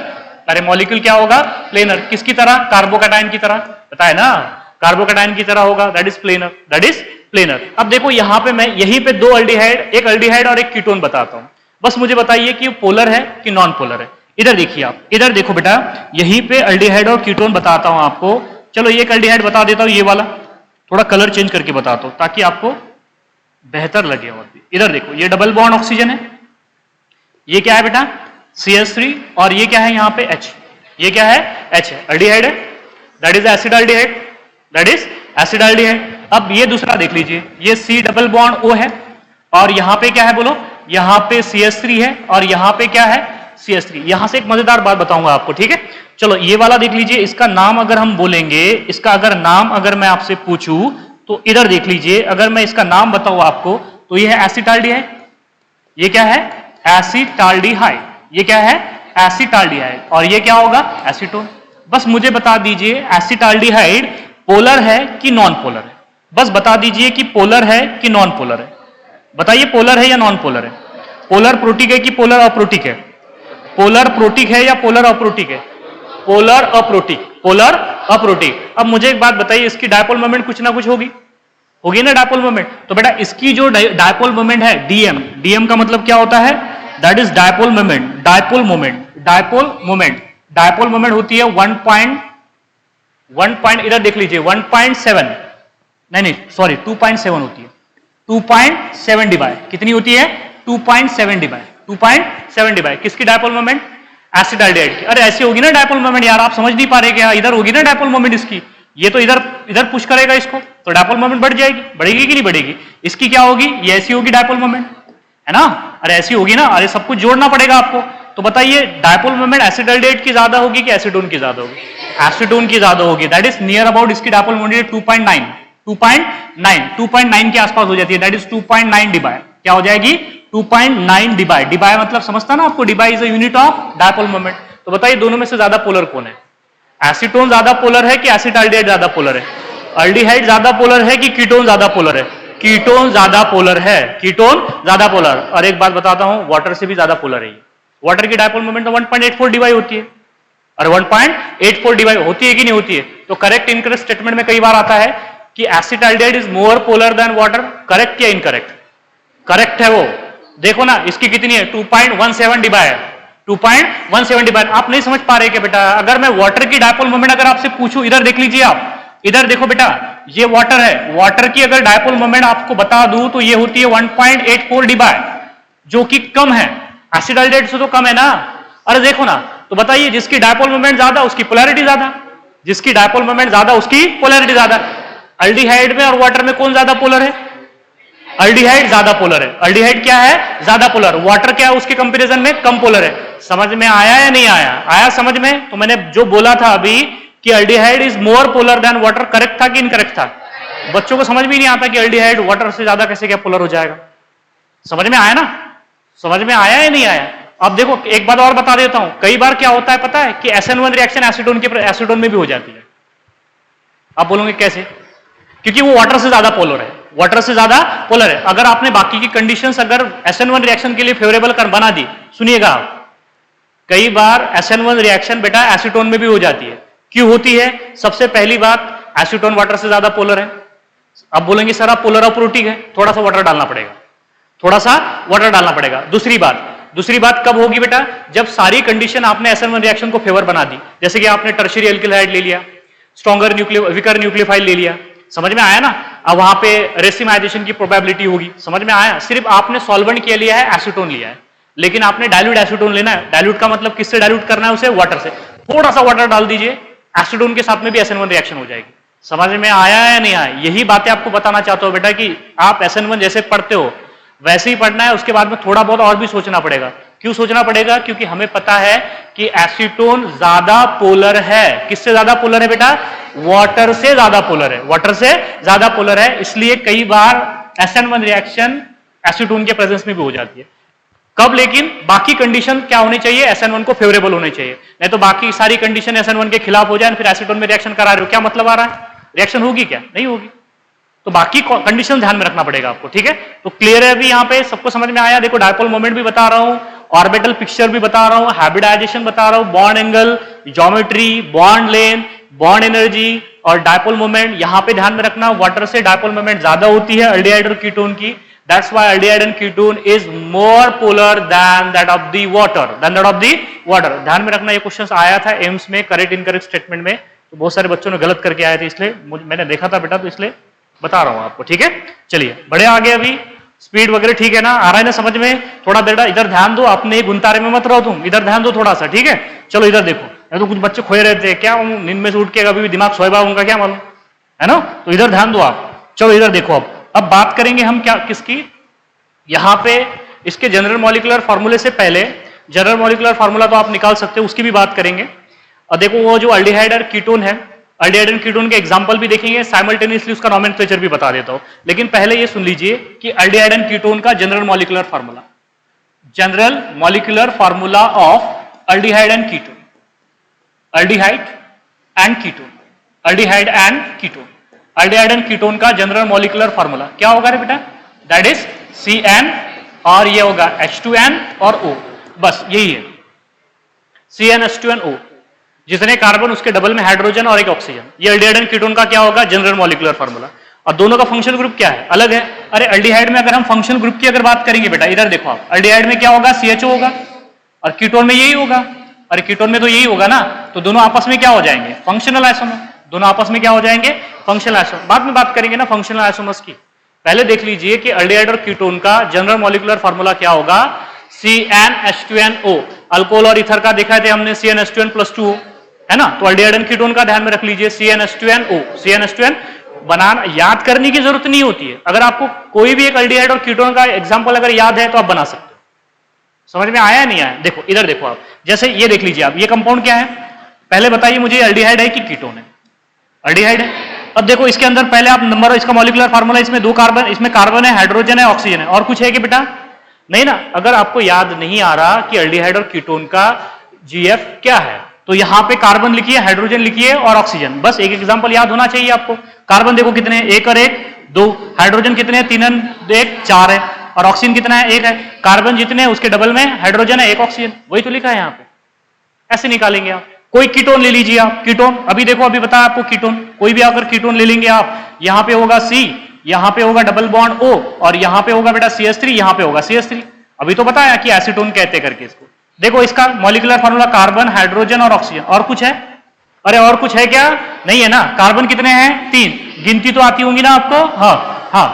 अरे मॉलिक्यूल क्या होगा? प्लेनर। किसकी तरह? कार्बोकैटायन की तरह, पता है ना, कार्बोकैटायन की तरह होगा, that is planar, that is planar. अब देखो यहां पे मैं यहीं पे दो अल्डिहाइड, एक अल्डिहाइड और एक कीटोन बताता हूं, बस मुझे बताइए कि पोलर है कि नॉन पोलर है। इधर देखिए आप, इधर देखो बेटा, यहीं पे अल्डिहाइड और कीटोन बताता हूं आपको। चलो एक अल्डिहाइड बता देता हूं, ये वाला, थोड़ा कलर चेंज करके बताता हूं ताकि आपको बेहतर लगे। और भी इधर देखो, ये डबल बॉन्ड ऑक्सीजन है, ये क्या है बेटा? CH3, और ये क्या है यहाँ पे? H। ये क्या है? H है, अल्डिहाइड है, that is acid aldehyde, that is acid aldehyde. अब ये दूसरा देख लीजिए, ये C डबल बॉन्ड O है, और यहां पे क्या है बोलो? यहां पे CH3 है, और यहां पे क्या है? CH3। यहां से एक मजेदार बात बताऊंगा आपको, ठीक है? चलो ये वाला देख लीजिए, इसका नाम अगर हम बोलेंगे, इसका अगर नाम अगर मैं आपसे पूछूं तो इधर देख लीजिए, अगर मैं इसका नाम बताऊं आपको तो ये है एसिटाल्डिहाइड। ये क्या है? एसिटाल्डिहाइड। ये क्या है? एसिटाल्डिहाइड। और ये क्या होगा? एसीटोन। बस मुझे बता दीजिए एसिटाल्डिहाइड पोलर है कि नॉन पोलर है? बस बता दीजिए कि पोलर है कि नॉन पोलर है? बताइए पोलर है या नॉन पोलर है? पोलर प्रोटिक है कि पोलर अप्रोटिक है? पोलर प्रोटिक है या पोलर अप्रोटिक है? Polar aprotic, polar aprotic. अब मुझे एक बात बताइए, इसकी डायपोल मोमेंट कुछ ना कुछ होगी ना डायपोल मोमेंट? तो बेटा इसकी जो डायपोल मोमेंट है डीएम, डीएम का मतलब क्या होता है? That is dipole moment, dipole moment, dipole moment. Dipole moment होती है 1 इधर देख लीजिए 1.7, नहीं सॉरी 2.7 होती है, 2.7 डिवाइड कितनी होती है? 2.7 डिवाइड, 2.7 डिवाइड किसकी डायपोल मोमेंट? एसिटाल्डिहाइड की। अरे ऐसी होगी ना डायपोल मोमेंट यार, आप समझ नहीं पा रहे क्या? इधर होगी ना डायपोल मोमेंट इसकी, ये तो इधर पुश करेगा इसको, तो डायपोल मोमेंट बढ़ जाएगी, बढ़ेगी कि नहीं बढ़ेगी? इसकी क्या होगी? ये ऐसी होगी डायपोल मोमेंट, है ना? अरे ऐसी होगी ना, अरे सब कुछ जोड़ना पड़ेगा आपको। तो बताइए डायपोल मोमेंट एसिटाल्डिहाइड की ज्यादा होगी कि एसीटोन की ज्यादा होगी? एसीटोन की ज्यादा होगी, दैट इज नियर अबाउट इसकी डायपोल मोमेंट 2.9 के आसपास हो जाती है, दैट इज 2.9 डिबाई। क्या हो जाएगी? 2.9 डिबाई। डिबाई मतलब समझता ना आपको, debye is a unit of dipole moment. तो बताइए दोनों में से ज्यादा पोलर कौन है? एसीटोन ज्यादा पोलर है कि एसिटाल्डिहाइड ज्यादा पोलर है? अल्डिहाइड ज्यादा पोलर है कि कीटोन ज्यादा पोलर है? कीटोन ज्यादा पोलर है, कीटोन ज्यादा पोलर। और एक बात बताता हूं, वाटर से भी ज्यादा पोलर है। वाटर की डायपोल मोमेंट तो 1.84 डिवाई होती है, और 1.84 डिवाई होती है कि नहीं होती है? तो करेक्ट इनकरेक्ट स्टेटमेंट में कई बार आता है कि acetaldehyde is more polar than water. Correct या इनकरेक्ट? करेक्ट है वो। देखो ना इसकी कितनी है? 2.17 डिवाई है, 2.17 डिवाई। आप नहीं समझ पा रहे क्या बेटा? अगर मैं वाटर की डायपोल मोमेंट अगर आपसे पूछूं, इधर देख लीजिए आप, इधर देखो बेटा, ये वाटर है, वाटर की अगर डायपोल मोमेंट आपको बता दूं तो ये होती है 1.84 डिबाई, जो कि कम है, एसिटाल्डिहाइड से तो कम है ना। अरे देखो ना, तो बताइए जिसकी डायपोल मोमेंट ज्यादा उसकी पोलैरिटी ज्यादा, जिसकी डायपोल मोमेंट ज्यादा उसकी पोलैरिटी ज्यादा। अल्डिहाइड में और वाटर में कौन ज्यादा पोलर है? अल्डिहाइड ज्यादा पोलर है। अल्डिहाइड क्या है? ज्यादा पोलर। वाटर क्या है उसके कंपैरिजन में? कम पोलर है। समझ में आया या नहीं आया? आया समझ में? तो मैंने जो बोला था अभी कि aldehyde is more polar than water, correct था कि इनकरेक्ट था? बच्चों को समझ में नहीं आता कि अल्डिहाइड वाटर से ज्यादा कैसे क्या पोलर हो जाएगा। समझ में आया ना? समझ में आया या नहीं आया? अब देखो एक बात और बता देता हूं, कई बार क्या होता है पता है कि SN1 रिएक्शन एसीटोन में भी हो जाती है। आप बोलोगे कैसे? क्योंकि वो वाटर से ज्यादा पोलर है, वाटर से ज्यादा पोलर है। अगर आपने बाकी की कंडीशंस अगर SN1 रिएक्शन के लिए फेवरेबल कर बना दी, सुनिएगा आप, कई बार SN1 रिएक्शन बेटा एसीटोन में भी हो जाती है। क्यों होती है? सबसे पहली बात, एसीटोन वाटर से ज्यादा पोलर है। अब बोलेंगे सर आप पोलर अप्रोटिक है, थोड़ा सा वाटर डालना पड़ेगा, थोड़ा सा वाटर डालना पड़ेगा। दूसरी बात कब होगी बेटा? जब सारी कंडीशन आपने SN1 रिएक्शन को फेवर बना दी, जैसे कि आपने टर्शियरी एल्किलाइड ले लिया, स्ट्रॉन्गर वीकर न्यूक्लियोफाइल ले लिया। समझ में आया ना? अब वहां पे रेसिमाइजेशन की प्रोबेबिलिटी होगी। समझ में आया? सिर्फ आपने सॉल्वेंट क्या लिया है? एसीटोन लिया है, लेकिन आपने डाइल्यूट एसीटोन लेना है। डाइल्यूट का मतलब किससे डाइल्यूट करना है उसे? वाटर से। थोड़ा सा वाटर डाल दीजिए, एसीटोन के साथ में भी SN1 रिएक्शन हो जाएगी। समझ में आया या नहीं आया? यही बातें आपको बताना चाहता हूं बेटा कि आप SN1 जैसे पढ़ते हो वैसे ही पढ़ना है, उसके बाद में थोड़ा बहुत और भी सोचना पड़ेगा। क्यों सोचना पड़ेगा? क्योंकि हमें पता है कि एसीटोन ज्यादा पोलर है। किससे ज्यादा पोलर है बेटा? वाटर से ज्यादा पोलर है, वाटर से ज्यादा पोलर है। इसलिए कई बार SN1 रिएक्शन एसीटोन के प्रेजेंस में भी हो जाती है। कब? लेकिन बाकी कंडीशन क्या होनी चाहिए? SN1 को फेवरेबल होने चाहिए, नहीं तो बाकी सारी कंडीशन SN1 के खिलाफ हो जाए, फिर एसीटोन में रिएक्शन करा रहे हो, क्या मतलब आ रहा है? रिएक्शन होगी क्या? नहीं होगी। तो बाकी कंडीशन ध्यान में रखना पड़ेगा आपको, ठीक है? तो क्लियर है अभी यहाँ पे सबको समझ में आया? देखो डायपोल मोमेंट भी बता रहा हूं, ऑर्बिटल पिक्चर भी बता रहा हूं, हाइब्रिडाइजेशन बता रहा हूं, bond angle, geometry, bond length, bond energy और डायपोल मोमेंट। यहां पे ध्यान में रखना, वाटर से डायपोल मोमेंट ज्यादा होती है एल्डिहाइड और कीटोन की। That's why aldehyde and ketone is more polar than that of the water, ध्यान में रखना। ये क्वेश्चन आया था एम्स में करेक्ट इनकरेक्ट स्टेटमेंट में, तो बहुत सारे बच्चों ने गलत करके आए थे, इसलिए मैंने देखा था बेटा, तो इसलिए बता रहा हूं आपको, ठीक है? चलिए बड़े आगे, अभी स्पीड वगैरह ठीक है ना? आ रहा है ना समझ में? थोड़ा बेटा इधर ध्यान दो, अपने गुंतारे में मत रहो तुम, इधर ध्यान दो थोड़ा सा, ठीक है? चलो इधर देखो, या तो कुछ बच्चे खोए रहते हैं, क्या नींद में से उठ के कभी भी दिमाग सोएबा उनका क्या मालूम, है ना? तो इधर ध्यान दो आप। चलो इधर देखो, अब बात करेंगे हम क्या किसकी, यहां पे इसके जनरल मॉलिक्यूलर फार्मूले से पहले, जनरल मॉलिक्यूलर फार्मूला तो आप निकाल सकते हो, उसकी भी बात करेंगे। और देखो वो जो एल्डिहाइड और कीटोन है, एल्डिहाइड एंड कीटोन के एग्जांपल भी देखेंगे, साइमल्टेनियसली उसका नोमेनक्लेचर भी बता देता हूं। लेकिन पहले ये सुन लीजिए कि एल्डिहाइड एंड कीटोन का general molecular formula, general molecular formula of aldehyde and ketone, aldehyde and ketone, aldehyde and ketone, aldehyde and ketone का जनरल मॉलिक्यूलर फार्मूला क्या होगा रे बेटा? दैट इज CN और ये होगा H2N और O, बस यही है, CN H2N O। जितने कार्बन उसके डबल में हाइड्रोजन और एक ऑक्सीजन, ये एल्डिहाइड एंड कीटोन का क्या होगा? General molecular formula. और दोनों का फंक्शनल ग्रुप क्या है? अलग है। अरे एल्डिहाइड में अगर हम फंक्शनल ग्रुप की अगर बात करेंगे बेटा, इधर देखो आप, एल्डिहाइड में क्या होगा? CHO होगा, और कीटोन में यही होगा। अरे कीटोन में तो यही होगा ना, तो दोनों आपस में क्या हो जाएंगे? Functional isomer. दोनों आपस में क्या हो जाएंगे? Functional isomer. बाद में बात करेंगे ना फंक्शनल आइसोमर्स की, पहले देख लीजिए कि एल्डिहाइड और कीटोन का जनरल मॉलिक्यूलर फार्मूला क्या होगा? CnH2nO। अल्कोहल और ईथर का देखा थे हमने, CnH2n+2 है ना? तो एल्डिहाइड एंड कीटोन का ध्यान में रख लीजिए, CnH2nO। CnH2n बनाना याद करने की जरूरत नहीं होती है, अगर आपको कोई भी एक एल्डिहाइड और कीटोन का एग्जांपल अगर याद है तो आप बना सकते हो। समझ में आया नहीं आया? देखो इधर देखो आप, जैसे ये देख लीजिए आप, ये कंपाउंड क्या है? पहले बताइए मुझे, एल्डिहाइड है कि कीटोन है? एल्डिहाइड है। अब देखो इसके अंदर पहले आप नंबर, इसका मॉलिक्यूलर फार्मूला, इसमें 2 कार्बन, इसमें कार्बन है, हाइड्रोजन है, ऑक्सीजन है, और कुछ है कि बेटा? नहीं ना। अगर आपको याद नहीं आ रहा कि एल्डिहाइड और कीटोन का GF क्या है, तो यहां पे कार्बन लिखिए, हाइड्रोजन लिखिए और ऑक्सीजन, बस एक एग्जांपल याद होना चाहिए आपको। कार्बन देखो कितने हैं? 1 और 1 2। हाइड्रोजन कितने हैं? 3 और 1 4 है, और ऑक्सीजन कितना है? 1 है। कार्बन जितने हैं उसके डबल में हाइड्रोजन है, 1 ऑक्सीजन, वही तो लिखा है यहाँ पे। ऐसे निकालेंगे आप। कोई कीटोन ले लीजिए आप, कीटोन अभी देखो, अभी बताया आपको कीटोन, कोई भी अगर कीटोन ले लेंगे आप, यहां पे होगा C, यहां पे होगा डबल बॉन्ड O, और यहां पे होगा बेटा CH3, यहां पे होगा CH3। अभी तो बताया कि एसीटोन कहते करके इसको। देखो इसका मॉलिक्यूलर फार्मूला कार्बन, हाइड्रोजन और ऑक्सीजन, और कुछ है? अरे और कुछ है क्या? नहीं है ना। कार्बन कितने हैं? 3, गिनती तो आती होंगी ना आपको? हाँ हाँ,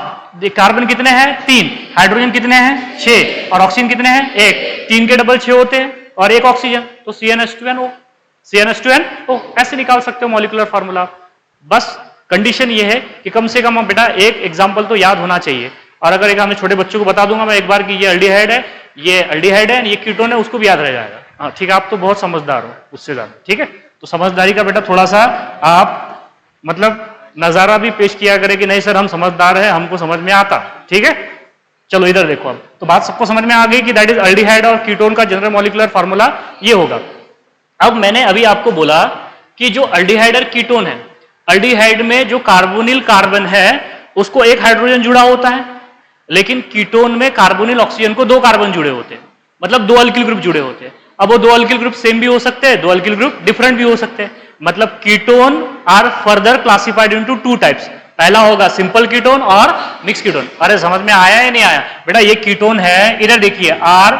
कार्बन कितने हैं? 3, हाइड्रोजन कितने हैं? 6, और ऑक्सीजन कितने हैं? 1। 3 के डबल 6 होते हैं, और 1 ऑक्सीजन, तो CnH2nO। CnH2nO ऐसे निकाल सकते हो मॉलिक्यूलर फार्मूला। बस कंडीशन ये है कि कम से कम बेटा एक एग्जांपल तो याद होना चाहिए। और अगर एक हमने छोटे बच्चों को बता दूंगा मैं एक बार कि ये एल्डिहाइड है, ये एल्डिहाइड है, ये कीटोन है, उसको भी याद रह जाएगा। हाँ ठीक है, आप तो बहुत समझदार हो उससे ज्यादा, ठीक है? तो समझदारी का बेटा थोड़ा सा आप मतलब नजारा भी पेश किया करें कि नहीं सर हम समझदार है, हमको समझ में आता, ठीक है? चलो इधर देखो अब, तो बात सबको समझ में आ गई कि दैट इज एल्डिहाइड और कीटोन का जनरल मॉलिक्यूलर फार्मूला ये होगा। अब मैंने अभी आपको बोला कि जो एल्डिहाइड और कीटोन है, एल्डिहाइड में जो कार्बोनिल कार्बन है उसको एक हाइड्रोजन जुड़ा होता है, लेकिन कीटोन में कार्बोनिल ऑक्सीजन को 2 कार्बन जुड़े होते हैं, मतलब 2 अल्किल ग्रुप जुड़े होते हैं। अब वो 2 अल्किल ग्रुप सेम भी हो सकते हैं, 2 अल्किल ग्रुप डिफरेंट भी हो सकते हैं। मतलब ketone are further classified into 2 types. पहला होगा सिंपल कीटोन और मिक्स कीटोन। अरे समझ में आया या नहीं आया बेटा? ये कीटोन है, इधर देखिए आर,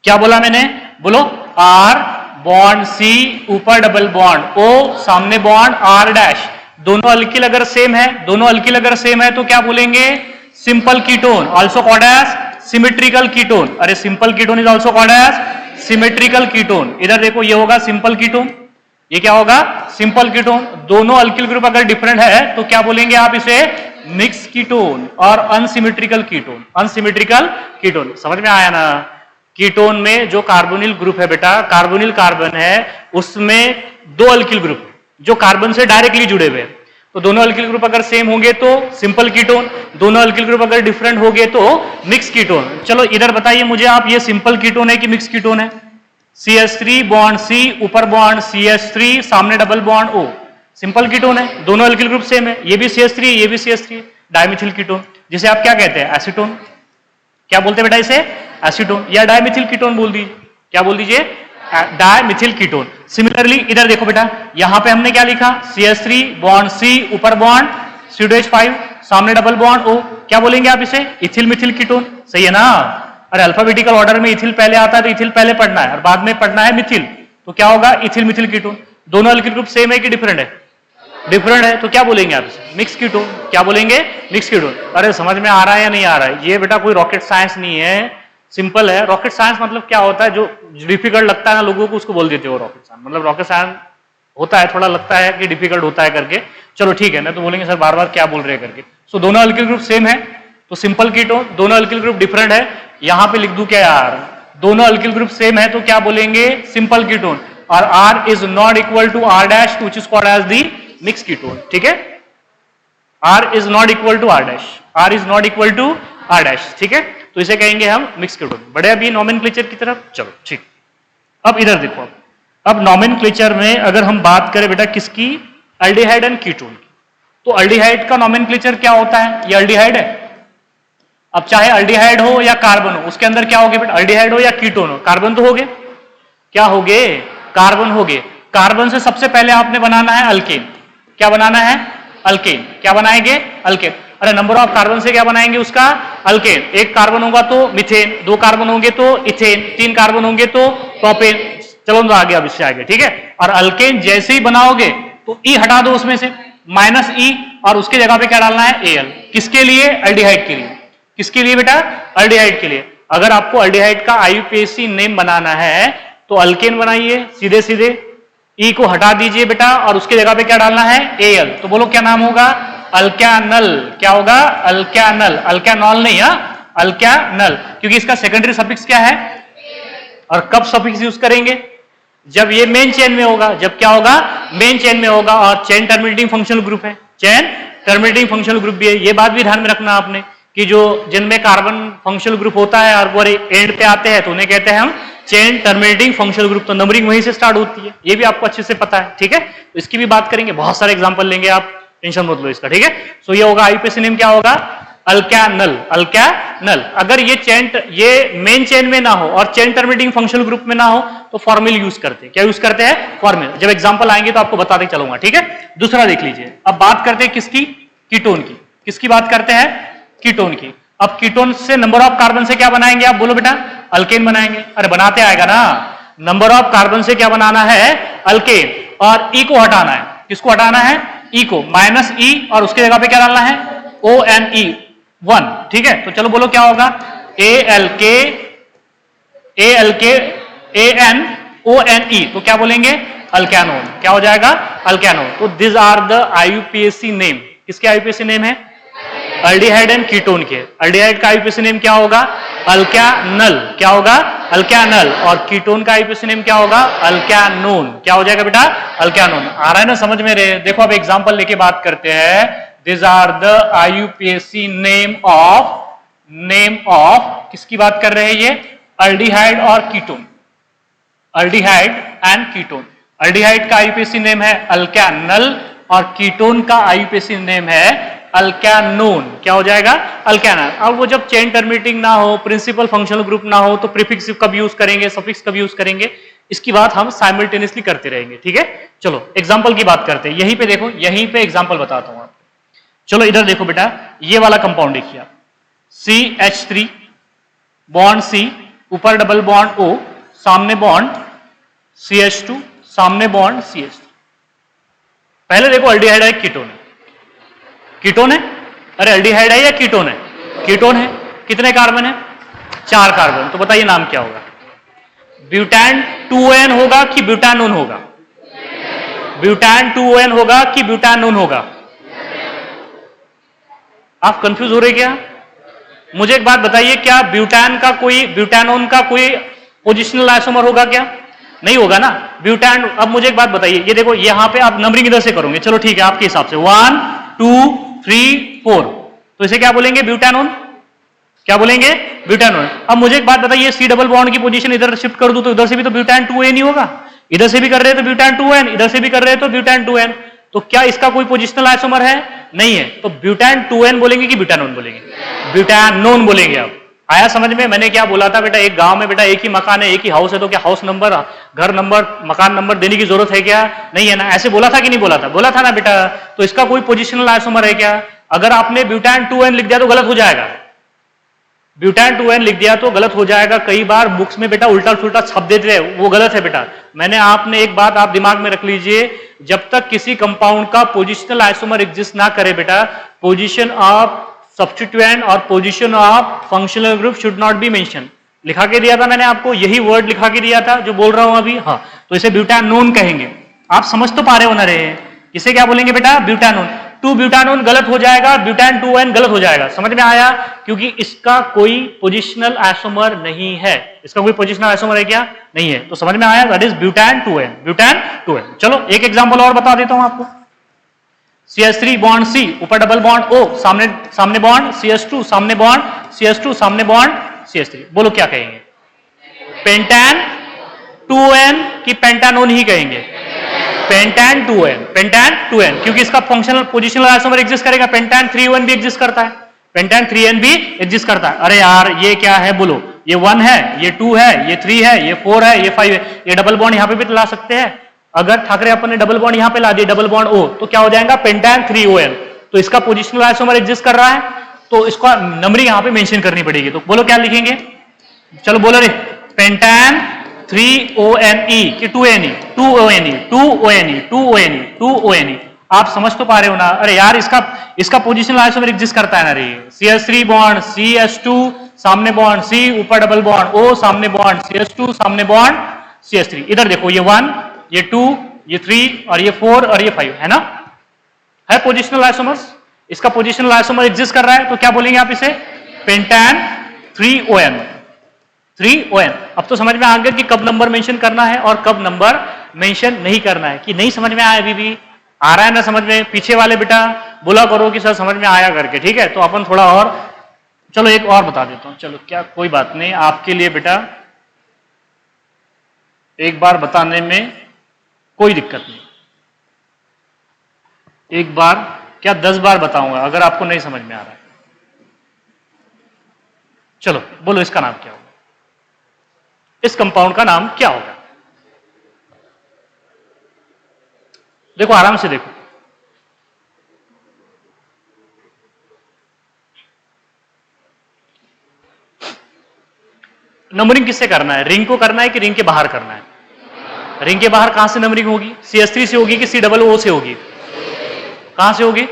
क्या बोला मैंने? बोलो आर बॉन्ड C, ऊपर डबल बॉन्ड O, सामने बॉन्ड R'। दोनों अल्किल अगर सेम है, दोनों अल्किल अगर सेम है तो क्या बोलेंगे? Simple ketone, also called as symmetrical ketone. अरे simple ketone is also called as symmetrical ketone. इधर देखो ये होगा सिंपल कीटोन, ये क्या होगा? Simple ketone. दोनों अल्किल ग्रुप अगर डिफरेंट है तो क्या बोलेंगे आप इसे? मिक्स कीटोन और अनसिमेट्रिकल कीटोन। अनसिमेट्रिकल कीटोन, समझ में आया ना? कीटोन में जो कार्बोनिल ग्रुप है बेटा, कार्बोनिल कार्बन है, उसमें 2 अल्किल ग्रुप जो कार्बन से डायरेक्टली जुड़े हुए हैं। तो दोनों अल्किल ग्रुप अगर सेम होंगे तो सिंपल कीटोन, दोनों अल्किल ग्रुप अगर डिफरेंट होंगे तो मिक्स कीटोन। चलो इधर बताइए मुझे आप, ये सिंपल कीटोन है कि मिक्स कीटोन है? CH3 बॉन्ड C, ऊपर बॉन्ड CH3, सामने double bond O, simple ketone है, दोनों अल्किल ग्रुप सेम है, ये भी CH3 है, ये भी CH3 है, डायमिथिल कीटोन, जिसे आप क्या कहते हैं? एसीटोन। क्या बोलते हैं बेटा इसे? एसीटोन या डायमिथिल कीटोन बोल दीजिए। क्या बोल दीजिए? Dimethyl ketone. सिमिलरली इधर देखो बेटा, यहां पे हमने क्या लिखा? CH3 बॉन्ड C, ऊपर बॉन्ड C2H5, सामने डबल बॉन्ड O, क्या बोलेंगे आप इसे? Ethyl Mithil ketone. सही है ना? अरे अल्फाबेटिकल ऑर्डर में इथिल पहले आता है तो इथिल पहले पढ़ना है और बाद में पढ़ना है मिथिल, तो क्या होगा? Ethyl Mithil ketone. दोनों अल्किल ग्रुप सेम है कि डिफरेंट है? डिफरेंट है, तो क्या बोलेंगे आप इसे? Mix ketone. क्या बोलेंगे? Mix ketone. अरे समझ में आ रहा है या नहीं आ रहा है? ये बेटा कोई रॉकेट साइंस नहीं है, सिंपल है। रॉकेट साइंस मतलब क्या होता है? जो डिफिकल्ट लगता है ना लोगों को, उसको बोल देते हो रॉकेट साइंस। मतलब रॉकेट साइंस होता है, थोड़ा लगता है कि डिफिकल्ट होता है करके, चलो ठीक है ना, तो बोलेंगे सर बार बार क्या बोल रहे हैं करके। सो दोनों अल्किल ग्रुप सेम है तो सिंपल कीटोन, दोनों अल्किल ग्रुप डिफरेंट है, यहां पे लिख दूं क्या यार? दोनों अल्किल ग्रुप सेम है तो क्या बोलेंगे? Simple ketone. और R is not equal to R dash, which is called as the mix ketone. ठीक है? R is not equal to R dash, R is not equal to R dash. ठीक है? तो इसे कहेंगे हम मिक्स कीटोन। बढ़े अभी नॉमेनक्लेचर की तरफ? चलो ठीक। अब इधर देखो, अब नॉमेनक्लेचर में अगर हम बात करें बेटा किसकी? एल्डिहाइड एंड कीटोन की। तो एल्डिहाइड का नॉमेनक्लेचर क्या होता है? ये एल्डिहाइड है। अब चाहे एल्डिहाइड हो या कार्बन हो, उसके अंदर क्या होगे बेटा? एल्डिहाइड हो या कीटोन हो, कार्बन तो होगे। क्या होगे? कार्बन होगे। कार्बन से सबसे पहले आपने बनाना है अल्केन। क्या बनाना है? अल्केन। क्या बनाएंगे? अल्केन। अरे नंबर ऑफ कार्बन से क्या बनाएंगे उसका? अल्केन। एक कार्बन होगा तो मिथेन, दो कार्बन होंगे तो इथेन, तीन कार्बन होंगे तो प्रोपेन। चलो तो आगे, अब इससे आगे। ठीक है? और अल्केन जैसे ही बनाओगे तो ई हटा दो उसमें से, माइनस ई, और उसके जगह पे क्या डालना है? Al। किसके लिए? एल्डिहाइड के लिए। किसके लिए बेटा? एल्डिहाइड के लिए। अगर आपको एल्डिहाइड का आईयूपीएसी नेम बनाना है तो अल्केन बनाइए सीधे सीधे, ई को हटा दीजिए बेटा और उसके जगह पे क्या डालना है? Al। तो बोलो क्या नाम होगा? अल्क्यानल। क्या होगा? अल्क्यानल। अल्क्यानॉल नहीं, हाँ, अल्क्यानल, क्योंकि इसका सेकेंडरी सफिक्स क्या है? और कब सफिक्स यूज करेंगे? जब ये मेन चेन में होगा। जब क्या होगा? मेन चेन में होगा। और चेन टर्मिनेटिंग फंक्शनल ग्रुप है, चेन टर्मिनेटिंग फंक्शनल ग्रुप भी है। ये बात भी ध्यान में रखना आपने कि जो जिनमें कार्बन फंक्शनल ग्रुप होता है और वो एंड पे आते हैं तो उन्हें कहते हैं हम चेन टर्मिनेटिंग फंक्शनल ग्रुप। तो नंबरिंग वहीं से स्टार्ट होती है, ये भी आपको अच्छे से पता है। ठीक है? तो इसकी भी बात करेंगे, बहुत सारे एग्जांपल लेंगे, आप टेंशन मत लो इसका। ठीक है? सो ये होगा आईयूपीएसी नेम क्या होगा? अल्क्यानल। अल्क्यानल। अगर ये मेन चेन में ना हो और चेन टर्मिनेटिंग फंक्शनल ग्रुप में ना हो तो फॉर्मिल यूज करते हैं। क्या यूज करते हैं? फॉर्मिल। जब एग्जांपल आएंगे तो आपको बताते चलूंगा। ठीक है? दूसरा देख लीजिए। अब बात करते हैं किसकी? कीटोन की। किसकी बात करते हैं? कीटोन की। अब कीटोन से नंबर ऑफ कार्बन से क्या बनाएंगे आप? बोलो बेटा। अल्केन बनाएंगे। अरे बनाते आएगा ना। नंबर ऑफ कार्बन से क्या बनाना है? अल्केन। और ई को हटाना है। किसको हटाना है? ई को, माइनस ई, और उसके जगह पे क्या डालना है? ONE 1। ठीक है? तो चलो बोलो क्या होगा? ALK ANONE। तो क्या बोलेंगे? अल्कैनोन। क्या हो जाएगा? अल्कैनोन। तो this are the IUPAC name. किसके आईयूपीएसी नेम है? एल्डिहाइड एंड कीटोन के। एल्डिहाइड का आईयूपीएसी नेम क्या होगा? अल्क्यानल। क्या होगा? अल्क्यानल। और कीटोन का आईयूपीएसी नेम क्या होगा? अल्क्यानोन। क्या हो जाएगा बेटा? अल्क्यानोन। आ रहा है ना समझ में? रहे देखो, अब एग्जांपल लेके बात करते हैं। This are the IUPAC name of किसकी बात कर रहे हैं ये? एल्डिहाइड और ketone. Aldehyde and ketone. Aldehyde का आईयूपीएसी नेम है अल्क्यानल और कीटोन का आईयूपीएसी नेम है अल्क्यानोन। क्या हो जाएगा? अल्क्यानल। अब वो जब चेन टर्मिनेटिंग ना हो, प्रिंसिपल फंक्शनल ग्रुप ना हो, तो प्रीफिक्स कब यूज करेंगे, सफिक्स कब यूज करेंगे, इसकी बात हम साइमल्टेनियसली करते रहेंगे। ठीक है? चलो एग्जांपल की बात करते हैं। यहीं पे देखो, यहीं पे एग्जांपल बताता हूं आपको। चलो इधर देखो बेटा, ये वाला कंपाउंड देखिए आप। CH3 बॉन्ड C, ऊपर डबल बॉन्ड O, सामने बॉन्ड CH2, सामने बॉन्ड CH3। पहले देखो एल्डिहाइड है कीटोन है? कीटोन है। अरे एल्डिहाइड है या कीटोन है? कीटोन है। कितने कार्बन है? 4 कार्बन। तो बताइए नाम क्या होगा? ब्यूटान 2n होगा कि ब्यूटानोन होगा? ब्यूटान 2n होगा कि ब्यूटानोन होगा? आप कंफ्यूज हो रहे क्या? मुझे एक बात बताइए, क्या ब्यूटान का कोई, ब्यूटानोन का कोई पोजिशनल आइसोमर होगा क्या? नहीं होगा ना ब्यूटान। अब मुझे एक बात बताइए, ये देखो यहां पे आप नंबरिंग इधर से करोगे, चलो ठीक है आपके हिसाब से 1 2 3 4, तो इसे क्या बोलेंगे ब्यूटानोन, क्या बोलेंगे ब्यूटानोन। अब मुझे एक बात बताइए, सी डबल बॉन्ड की पोजीशन इधर शिफ्ट कर दूं तो इधर से भी तो ब्यूटान 2n ही होगा, इधर से भी कर रहे हैं तो ब्यूटान 2n, इधर से भी कर रहे हैं तो ब्यूटान 2n, तो क्या इसका कोई पोजिशनल आइसोमर है, नहीं है, तो ब्यूटान 2n बोलेंगे कि ब्यूटानोन बोलेंगे, ब्यूटानोन बोलेंगे। अब आया समझ में मैंने क्या बोला था बेटा, एक गांव में बेटा एक ही मकान है, एक ही हाउस है, तो क्या हाउस नंबर, घर नंबर, मकान नंबर देने की जरूरत है क्या, नहीं है ना, ऐसे बोला था कि नहीं बोला था, बोला था ना बेटा। तो इसका कोई पोजिशनल आइसोमर है क्या, अगर आपने ब्यूटान 2n लिख दिया तो गलत हो जाएगा, ब्यूटान 2n लिख दिया तो गलत हो जाएगा। कई बार बुक्स में बेटा उल्टा सुल्टा छप देते हैं, वो गलत है बेटा। मैंने आपने एक बात आप दिमाग में रख लीजिए, जब तक किसी कंपाउंड का पोजिशनल आइसोमर एग्जिस्ट ना करे बेटा, पोजीशन ऑफ सब्स्टिट्यूएंट और position of functional group should not be mention. लिखा के दिया था मैंने आपको, यही वर्ड लिखा के दिया था जो बोल रहा हूं अभी, हाँ, तो इसे ब्यूटानोन कहेंगे। आप समझ तो पा रहे हो ना रे, इसे क्या बोलेंगे बेटा ब्यूटानोन। 2 ब्यूटानोन गलत हो जाएगा, ब्यूटान 2n गलत हो जाएगा, समझ में आया, क्योंकि इसका कोई पोजिशनल आइसोमर नहीं है, इसका कोई पोजिशनल आइसोमर है क्या, नहीं है, तो समझ में आया, दैट इज ब्यूटान 2n, ब्यूटान 2n। चलो एक एग्जांपल और बता देता हूं आपको, CH3 बॉन्ड C, ऊपर डबल बॉन्ड O, सामने सामने बॉन्ड CH2, सामने बॉन्ड CH2, सामने बॉन्ड CH3, बोलो क्या कहेंगे, पेंटान 2n की पेंटानोन ही कहेंगे, पेंटान 2n, पेंटान 2n, क्योंकि इसका फंक्शनल पोजिशनल आइसोमर एग्जिस्ट करेगा, पेंटान 3n भी एग्जिस्ट करता है, पेंटान 3n भी एग्जिस्ट करता है। अरे यार ये क्या है बोलो, ये 1 है, ये 2 है, ये 3 है, ये 4 है, ये 5 है, ये डबल बॉन्ड यहां पे भी ला सकते हैं। अगर ठाकरे अपन ने डबल बॉन्ड यहां पे ला दिया, डबल बॉन्ड O, तो क्या हो जाएगा पेंटान 3ON, तो इसका पोजिशनल आइसोमर एग्जिस्ट कर रहा है, तो इसका नंबरिंग यहां पे मेंशन करनी पड़ेगी। तो बोलो क्या लिखेंगे, चलो बोलो रे, पेंटान 3ONE कि 2NE, 2ONE, 2ONE, 2ONE, 2ONE। आप समझ तो पा रहे हो ना, अरे यार इसका पोजिशनल आइसोमर एग्जिस्ट करता है ना रे, CH3 बॉन्ड CH2, सामने बॉन्ड C, ऊपर डबल बॉन्ड O, सामने बॉन्ड CH2, सामने बॉन्ड CH3, इधर देखो ये 1, ये 2, ये 3 और ये 4 और ये 5 है ना, है पोजिशनल आइसोमर्स, इसका पोजिशनल आइसोमर एग्जिस्ट कर रहा है, तो क्या बोलेंगे आप इसे, पेंटान 3ON, 3ON। अब तो समझ में आ गया कि कब नंबर मेंशन करना है और कब नंबर मेंशन नहीं करना है, कि नहीं समझ में आया, अभी भी आ रहा है ना समझ में, पीछे वाले बेटा बोला करो कि सर समझ में आया करके, ठीक है। तो अपन थोड़ा और, चलो एक और बता देता हूं, चलो क्या कोई बात नहीं, आपके लिए बेटा एक बार बताने में कोई दिक्कत नहीं, एक बार क्या 10 बार बताऊंगा अगर आपको नहीं समझ में आ रहा है। चलो बोलो इसका नाम क्या होगा, इस कंपाउंड का नाम क्या होगा, देखो आराम से देखो, नंबरिंग किससे करना है, रिंग को करना है कि रिंग के बाहर करना है, रिंग के बाहर कहां से नंबरिंग होगी, CH3 से होगी कि COO से होगी, कहां से होगी,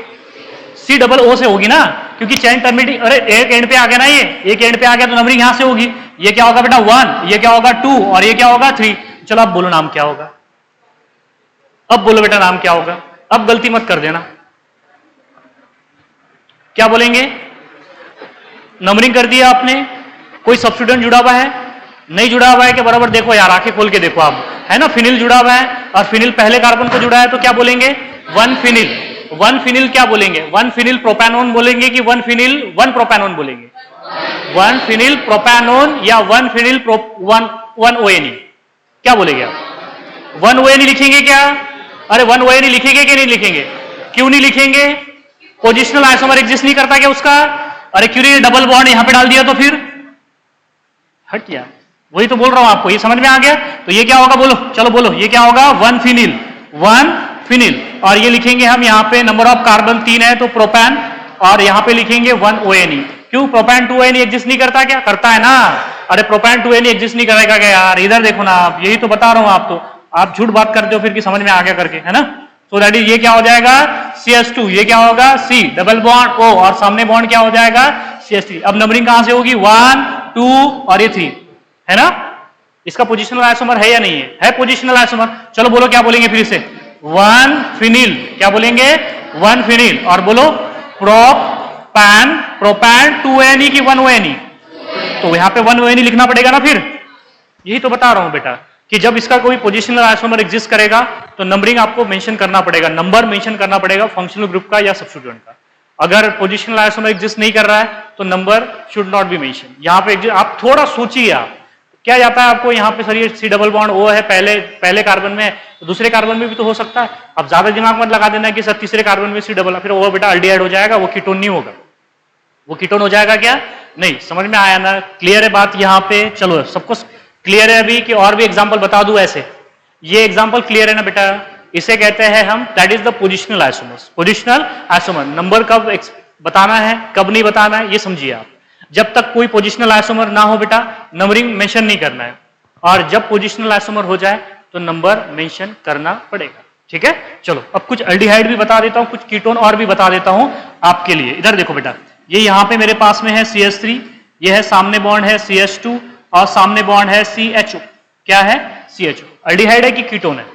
COO से होगी ना, क्योंकि चेन टर्मिनेटिंग, अरे एक एंड पे आ गया ना, ये एक एंड पे आ गया तो नंबरिंग यहां से होगी, ये क्या होगा बेटा 1, ये क्या होगा 2 और ये क्या होगा 3। चलो अब बोलो नाम क्या होगा, अब बोलो बेटा नाम क्या होगा, अब गलती मत कर देना, क्या बोलेंगे, नंबरिंग कर दिया आपने, कोई सब्स्टिट्यूएंट जुड़ा हुआ है, नहीं जुड़ा हुआ है कि बराबर देखो यार, आंखें खोल के देखो आप, है ना, फिनिल जुड़ा हुआ है और फिनिल पहले कार्बन को जुड़ा है, तो क्या बोलेंगे 1 फिनिल, 1 फिनिल क्या बोलेंगे, 1 फिनिल प्रोपैनोन बोलेंगे कि 1 फिनिल 1 प्रोपैनोन बोलेंगे, 1 फिनिल प्रोपैनोन या 1 फिनिल 1 ONE, क्या बोलेंगे आप, 1 ONE लिखेंगे क्या, अरे 1 ONE लिखेंगे कि नहीं लिखेंगे, क्यों नहीं लिखेंगे, पोजिशनल आइसोमर एग्जिस्ट नहीं करता क्या उसका, अरे क्यों नहीं डबल बॉन्ड यहां पे डाल दिया, तो फिर हट यार, वही तो बोल रहा हूं आपको, ये समझ में आ गया। तो ये क्या होगा बोलो, चलो बोलो ये क्या होगा, 1 फिनिल, 1 फिनिल, और ये लिखेंगे हम यहाँ पे नंबर ऑफ कार्बन 3 है तो प्रोपैन, और यहाँ पे लिखेंगे 1 ONE, क्यों प्रोपैन 2 ONE एग्जिस्ट नहीं करता क्या, करता है ना, अरे प्रोपैन 2 ONE एग्जिस्ट नहीं करेगा क्या यार, इधर देखो ना आप, यही तो बता रहा हूं आप, तो आप झूठ बात करते हो फिर कि समझ में आ गया करके, है ना। तो दैट इज ये क्या हो जाएगा CH2, ये क्या होगा C, डबल बॉन्ड O और सामने बॉन्ड क्या हो जाएगा CH3। अब नंबरिंग कहां से होगी, 1 2 और ये 3, है ना, इसका पोजिशनल आइसोमर है या नहीं है पोजिशनल आइसोमर। चलो बोलो क्या बोलेंगे फिर से, 1 फिनिल, क्या बोलेंगे 1 फिनिल, और बोलो प्रोपैन, प्रोपैन 2 ONE की 1 ONE, तो यहां पे 1 ONE लिखना पड़ेगा ना, फिर यही तो बता रहा हूं बेटा, कि जब इसका कोई पोजिशनल आइसोमर एग्जिस्ट करेगा तो नंबरिंग आपको मेंशन करना पड़ेगा, नंबर मेंशन करना पड़ेगा फंक्शनल ग्रुप का या सब्स्टिट्यूएंट का। अगर पोजिशनल आइसोमर एग्जिस्ट नहीं कर रहा है तो number should not be mention. यहां पे आप थोड़ा सोचिए, आप क्या जाता है आपको यहाँ पे सर ये सी डबल बॉन्ड ओ है पहले कार्बन में, तो दूसरे कार्बन में भी तो हो सकता है। अब ज्यादा दिमाग मत लगा देना कि सर तीसरे कार्बन में सी डबल, फिर वो बेटा अल्डिहाइड हो जाएगा, वो कीटोन नहीं होगा। वो कीटोन हो जाएगा क्या? नहीं। समझ में आया ना? क्लियर है बात यहाँ पे? चलो सबको क्लियर है अभी कि और भी एग्जाम्पल बता दूं ऐसे? ये एग्जाम्पल क्लियर है ना बेटा? इसे कहते हैं हम, that is the positional isomers. Positional isomer, number कब बताना है कब नहीं बताना है ये समझिए आप। जब तक कोई पोजिशनल आइसोमर ना हो बेटा नंबरिंग मेंशन नहीं करना है, और जब पोजिशनल आइसोमर हो जाए तो नंबर मेंशन करना पड़ेगा। ठीक है, चलो अब कुछ अल्डिहाइड भी बता देता हूं, कुछ कीटोन और भी बता देता हूं आपके लिए। इधर देखो बेटा, ये यहां पे मेरे पास में है CH3, ये है सामने बॉन्ड है CH2 और सामने बॉन्ड है CHO। क्या है? CHO। अल्डिहाइड है कि कीटोन है?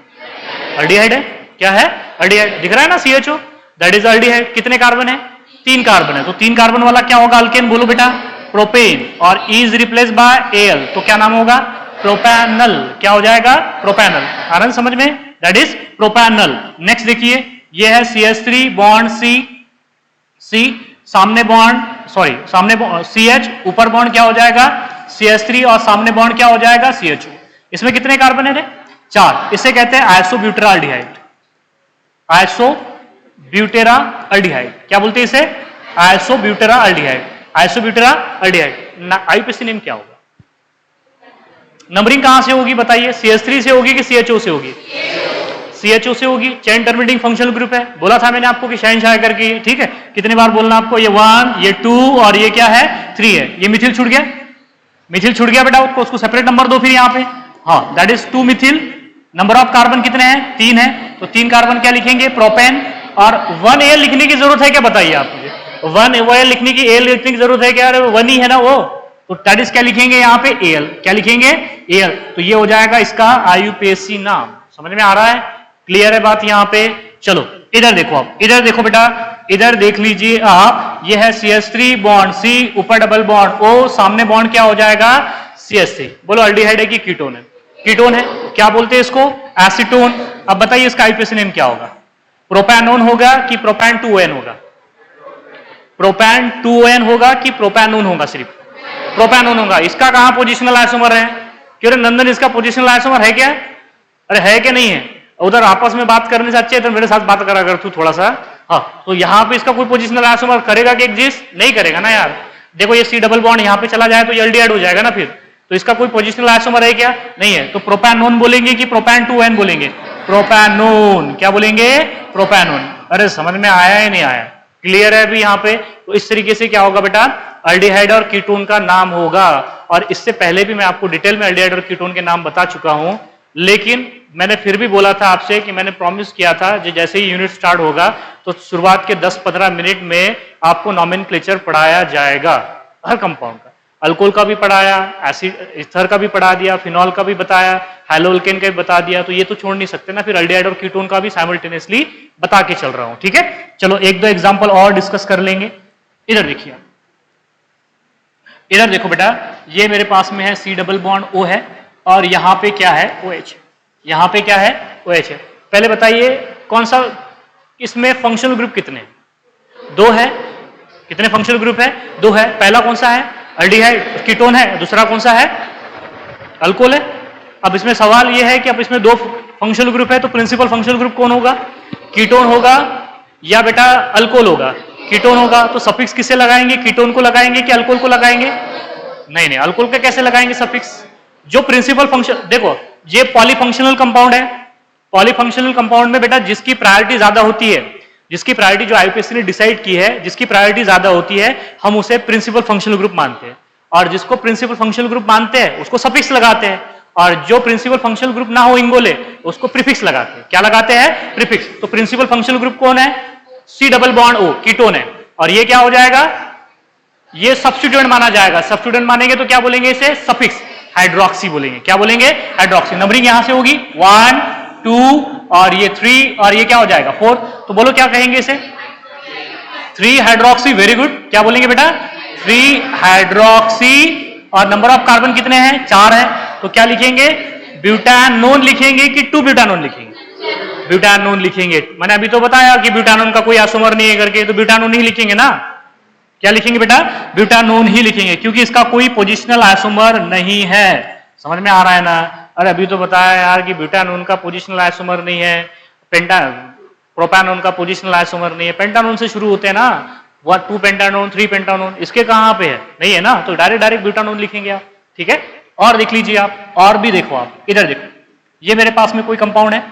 अल्डिहाइड है। क्या है? अल्डिहाइड। दिख रहा है ना CHO, दैट इज अल्डिहाइड। कितने कार्बन है? 3 कार्बन है, तो 3 कार्बन वाला क्या होगा अल्केन? बोलो बेटा, प्रोपेन। और इज रिप्लेस बाय Al, तो क्या नाम होगा? प्रोपैनल। क्या हो जाएगा? प्रोपैनल। आ रहा है समझ में? That is प्रोपैनल। नेक्स्ट देखिए, ये है CH3 बॉन्ड C, सामने बॉन्ड सामने CH, ऊपर बॉन्ड क्या हो जाएगा? CH3 और सामने बॉन्ड क्या हो जाएगा? CHO। इसमें कितने कार्बन है? 4। इसे कहते हैं आइसोब्यूटेराल्डिहाइड। आइसोब्यूटेराल्डिहाइड। क्या बोलते हैं इसे? आइसोब्यूटेराल्डिहाइड। आइसोब्यूटेराल्डिहाइड। आईयूपीएसी नेम क्या होगा? नंबरिंग कहां से होगी बताइए? CH3 से होगी कि CHO से होगी? CHO से होगी। चेन टर्मिनेटिंग फंक्शनल ग्रुप है, बोला था मैंने आपको कि शहनशाह करके। ठीक है, कितनी बार बोलना आपको? ये 1, ये 2 और ये क्या है? 3 है। ये मिथिल छूट गया, मिथिल छूट गया बेटा, उसको सेपरेट नंबर दो फिर यहाँ पे। हाँ, that is 2 Mithil. Number of carbon कितने हैं? 3 है, तो 3 कार्बन क्या लिखेंगे? प्रोपेन। और 1Al लिखने की जरूरत है क्या बताइए आप मुझे? 1Al लिखने की, Al लिखने की जरूरत है क्या? 1 ही है ना वो, तो दैट इज क्या लिखेंगे यहाँ पे? Al। क्या लिखेंगे? Al। तो ये हो जाएगा इसका आईयूपीएसी नाम। समझ में आ रहा है? क्लियर है बात यहाँ पे? चलो इधर देखो, आप इधर देखो बेटा, इधर देख लीजिए आप। ये है CH3 बॉन्ड C, ऊपर डबल बॉन्ड O, सामने बॉन्ड क्या हो जाएगा? CH3। बोलो अल्डिहाइड है कि कीटोन है? कीटोन है। क्या बोलते हैं इसको? एसीटोन। अब बताइए इसका आईयूपीएसी नेम क्या होगा? प्रोपैनोन होगा कि प्रोपैन 2ON होगा? प्रोपैन 2ON होगा कि प्रोपैनोन होगा? सिर्फ प्रोपैनोन होगा। इसका कहां पोजिशनल आइसोमर है? क्यों नंदन, इसका पोजिशनल आइसोमर है क्या? अरे है क्या नहीं है? उधर आपस में बात करने से अच्छे है तो मेरे साथ बात करा कर तू थोड़ा सा। हाँ, तो यहाँ पे इसका कोई पोजिशनल आइसोमर करेगा कि एग्जिस्ट? नहीं करेगा ना यार। देखो ये C डबल बॉन्ड यहाँ पे चला जाए तो ये अल्डिहाइड हो जाएगा ना फिर। तो इसका कोई पोजिशनल आइसोमर है क्या? नहीं है। तो प्रोपैनोन बोलेंगे कि प्रोपैन 2ON बोलेंगे? प्रोपैनोन। क्या बोलेंगे? प्रोपैनोन। अरे समझ में आया ही नहीं आया? क्लियर है अभी यहाँ पे? तो इस तरीके से क्या होगा बेटा? अल्डिहाइड और कीटोन का नाम होगा। और इससे पहले भी मैं आपको डिटेल में अल्डिहाइड और कीटोन के नाम बता चुका हूं, लेकिन मैंने फिर भी बोला था आपसे कि मैंने प्रॉमिस किया था कि जैसे ही यूनिट स्टार्ट होगा तो शुरुआत के 10-15 मिनट में आपको नॉमेनक्लेचर पढ़ाया जाएगा हर कंपाउंड का। अल्कोहल का भी पढ़ाया, एसिड ईथर का भी पढ़ा दिया, फिनॉल का भी बताया, हैलोअल्केन का भी बता दिया, तो ये तो छोड़ नहीं सकते ना फिर। अल्डिहाइड और कीटोन का भी साइमल्टेनियसली बता के चल रहा हूं। ठीक है, चलो 1-2 एग्जांपल और डिस्कस कर लेंगे। इधर देखिए, इधर देखो बेटा, ये मेरे पास में है C डबल बॉन्ड O है और यहां पे क्या है? OH। यहां पे क्या है? OH है। पहले बताइए कौन सा, इसमें फंक्शनल ग्रुप कितने? 2 है। कितने फंक्शनल ग्रुप है? 2 है। पहला कौन सा है? अल्डिहाइड कीटोन है। दूसरा कौन सा है? अल्कोहल है। अब इसमें सवाल यह है कि अब इसमें 2 फंक्शनल ग्रुप है तो प्रिंसिपल फंक्शनल ग्रुप कौन होगा? कीटोन होगा या बेटा अल्कोहल होगा? कीटोन होगा। तो सफिक्स किसे लगाएंगे? कीटोन को लगाएंगे कि अल्कोहल को लगाएंगे? नहीं नहीं, अल्कोहल का कैसे लगाएंगे सफिक्स? जो प्रिंसिपल फंक्शन, देखो ये पॉलीफंक्शनल कंपाउंड है। पॉलीफंक्शनल कंपाउंड में बेटा जिसकी प्रायोरिटी ज्यादा होती है, जिसकी प्रायोरिटी जो आईयूपीएसी ने डिसाइड की है, जिसकी प्रायोरिटी ज्यादा होती है, हम उसे प्रिंसिपल फंक्शनल ग्रुप मानते हैं। और जिसको प्रिंसिपल फंक्शनल ग्रुप मानते हैं उसको सफिक्स लगाते हैं, और जो प्रिंसिपल फंक्शनल ग्रुप ना हो इंगोले उसको प्रीफिक्स लगाते हैं। क्या लगाते हैं? प्रीफिक्स। तो प्रिंसिपल फंक्शनल ग्रुप कौन है? C double bond O, ketone है। और ये क्या हो जाएगा? ये सब्स्टिट्यूएंट माना जाएगा। सब्स्टिट्यूएंट मानेंगे तो क्या बोलेंगे इसे? सफिक्स, हाइड्रोक्सी बोलेंगे। क्या बोलेंगे? हाइड्रोक्सी। नंबरिंग यहां से होगी 1, 2 और ये 3 और ये क्या हो जाएगा? 4। तो बोलो क्या कहेंगे इसे? 3 हाइड्रोक्सी। Very good. क्या बोलेंगे बेटा? 3 हाइड्रोक्सी। और नंबर ऑफ कार्बन कितने हैं? 4 है। तो क्या लिखेंगे? ब्यूटानोन लिखेंगे कि 2 ब्यूटानोन लिखेंगे? ब्यूटानोन लिखेंगे। मैंने अभी तो बताया कि ब्यूटानोन का कोई आइसोमर नहीं है करके, तो ब्यूटानोन ही लिखेंगे ना। क्या लिखेंगे बेटा? ब्यूटानोन ही लिखेंगे, क्योंकि इसका कोई पोजिशनल आइसोमर नहीं है। समझ में आ रहा है ना? अरे अभी तो बताया यार कि ब्यूटानोन का पोजिशनल आइसोमर नहीं है, प्रोपानोन का पोजिशनल आइसोमर नहीं है। पेंटानोन से शुरू होते हैं ना, 2 पेंटानोन 3 पेंटानोन, इसके कहां पे है? नहीं है ना, तो डायरेक्ट ब्यूटानोन लिखेंगे आप। ठीक है, और देख लीजिए आप, और भी देखो आप, इधर देखो, ये मेरे पास में कोई कंपाउंड है,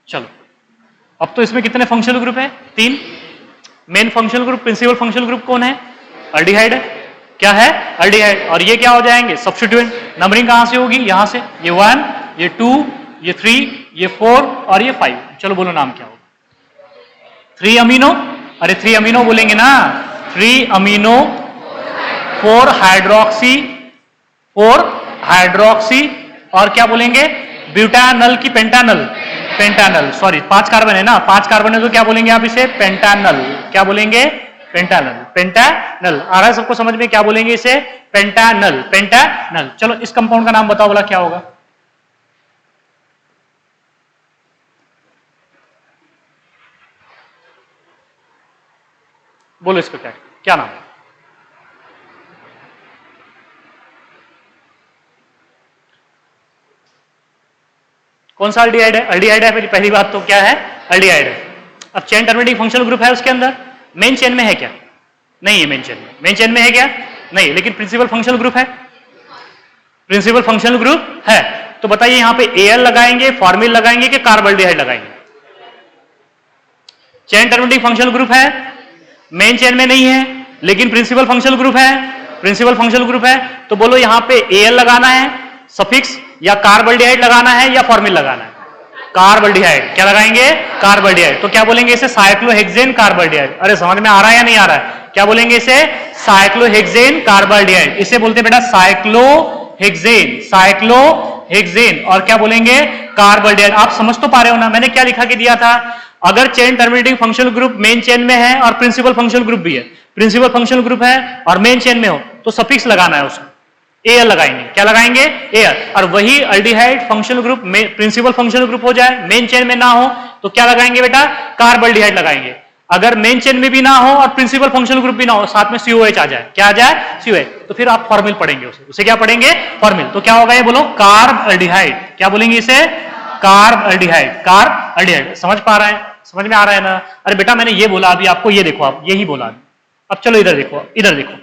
चलो अब तो इसमें कितने फंक्शनल ग्रुप है? 3। Main functional group, principal functional group कौन है? अल्डिहाइड है। क्या है? अल्डिहाइड। और ये क्या हो जाएंगे? सब्स्टिट्यूएंट। नंबरिंग कहां से होगी? यहां से, ये 1, ये 2, ये 3, ये 4 और ये 5। चलो बोलो नाम क्या होगा? 3 अमीनो, अरे 3 अमीनो बोलेंगे ना, 3 अमीनो 4 हाइड्रोक्सी, 4 हाइड्रोक्सी, और क्या बोलेंगे? ब्यूटानल की पेंटानल? पेंटानल, सॉरी 5 कार्बन है ना, 5 कार्बन है तो क्या बोलेंगे आप इसे? पेंटानल। क्या बोलेंगे? पेंटानल। पेंटानल आ रहा है सबको समझ में? क्या बोलेंगे इसे? पेंटानल। पेंटानल। चलो इस कंपाउंड का नाम बताओ बोला, क्या होगा? बोलो इसको, क्या नाम है? कौन सा अल्डिहाइड है? अल्डिहाइड है। पहली बात तो क्या है? अल्डिहाइड है। अब चेन टर्मिनेटिंग फंक्शनल ग्रुप है उसके अंदर, मेन चेन में है क्या? नहीं है मेन चेन में। मेन चेन में है क्या? नहीं, लेकिन प्रिंसिपल फंक्शनल ग्रुप है। प्रिंसिपल फंक्शनल ग्रुप है, तो बताइए यहां पे एल लगाएंगे, फॉर्मिल लगाएंगे कि कार्बल्डिहाइड लगाएंगे? चेन टर्मिनेटिंग फंक्शनल ग्रुप है, मेन चेन में नहीं है, लेकिन प्रिंसिपल फंक्शनल ग्रुप है। प्रिंसिपल फंक्शनल ग्रुप है, तो बोलो यहां पे एल लगाना है सफिक्स, या कार्बल्डिहाइड लगाना है, या फॉर्मिल लगाना है? कार्बल्डिहाइड। क्या लगाएंगे? कार्बल्डिहाइड। तो क्या बोलेंगे इसे? साइक्लोहेक्सेन कार्बल्डिहाइड। अरे समझ में आ रहा है या नहीं आ रहा है? क्या बोलेंगे इसे? साइक्लोहेक्सेन कार्बल्डिहाइड। इसे बोलते बेटा साइक्लोहेक्सेन। साइक्लोहेक्सेन। और क्या बोलेंगे? कार्बल्डिहाइड। आप समझ तो पा रहे हो ना, मैंने क्या लिखा के दिया था? अगर chain terminating functional group main chain में है और प्रिंसिपल फंक्शनल ग्रुप भी है, प्रिंसिपल फंक्शनल ग्रुप है और मेन चेन में हो, तो सफिक्स लगाना है उसको, एल लगाएंगे। क्या लगाएंगे? एल। और वही अल्डिहाइड फंक्शनल ग्रुप में प्रिंसिपल फंक्शनल ग्रुप हो जाए, मेन चेन में ना हो, तो क्या लगाएंगे बेटा? कार्बल्डिहाइड लगाएंगे। अगर मेन चेन में भी ना हो और प्रिंसिपल फंक्शनल ग्रुप भी ना हो, साथ में COH आ जाए, क्या आ जाए? COH, तो फिर आप फॉर्मिल पढ़ेंगे उसे क्या पढ़ेंगे? फॉर्मिल। तो क्या होगा ये बोलो? कार्बल्डिहाइड। क्या बोलेंगे इसे? कार्बल्डिहाइड। कार्बल्डिहाइड। समझ पा रहे हैं? समझ में आ रहा है ना? अरे बेटा मैंने ये बोला अभी आपको, ये देखो आप, यही बोला। अब चलो इधर देखो, इधर देखो,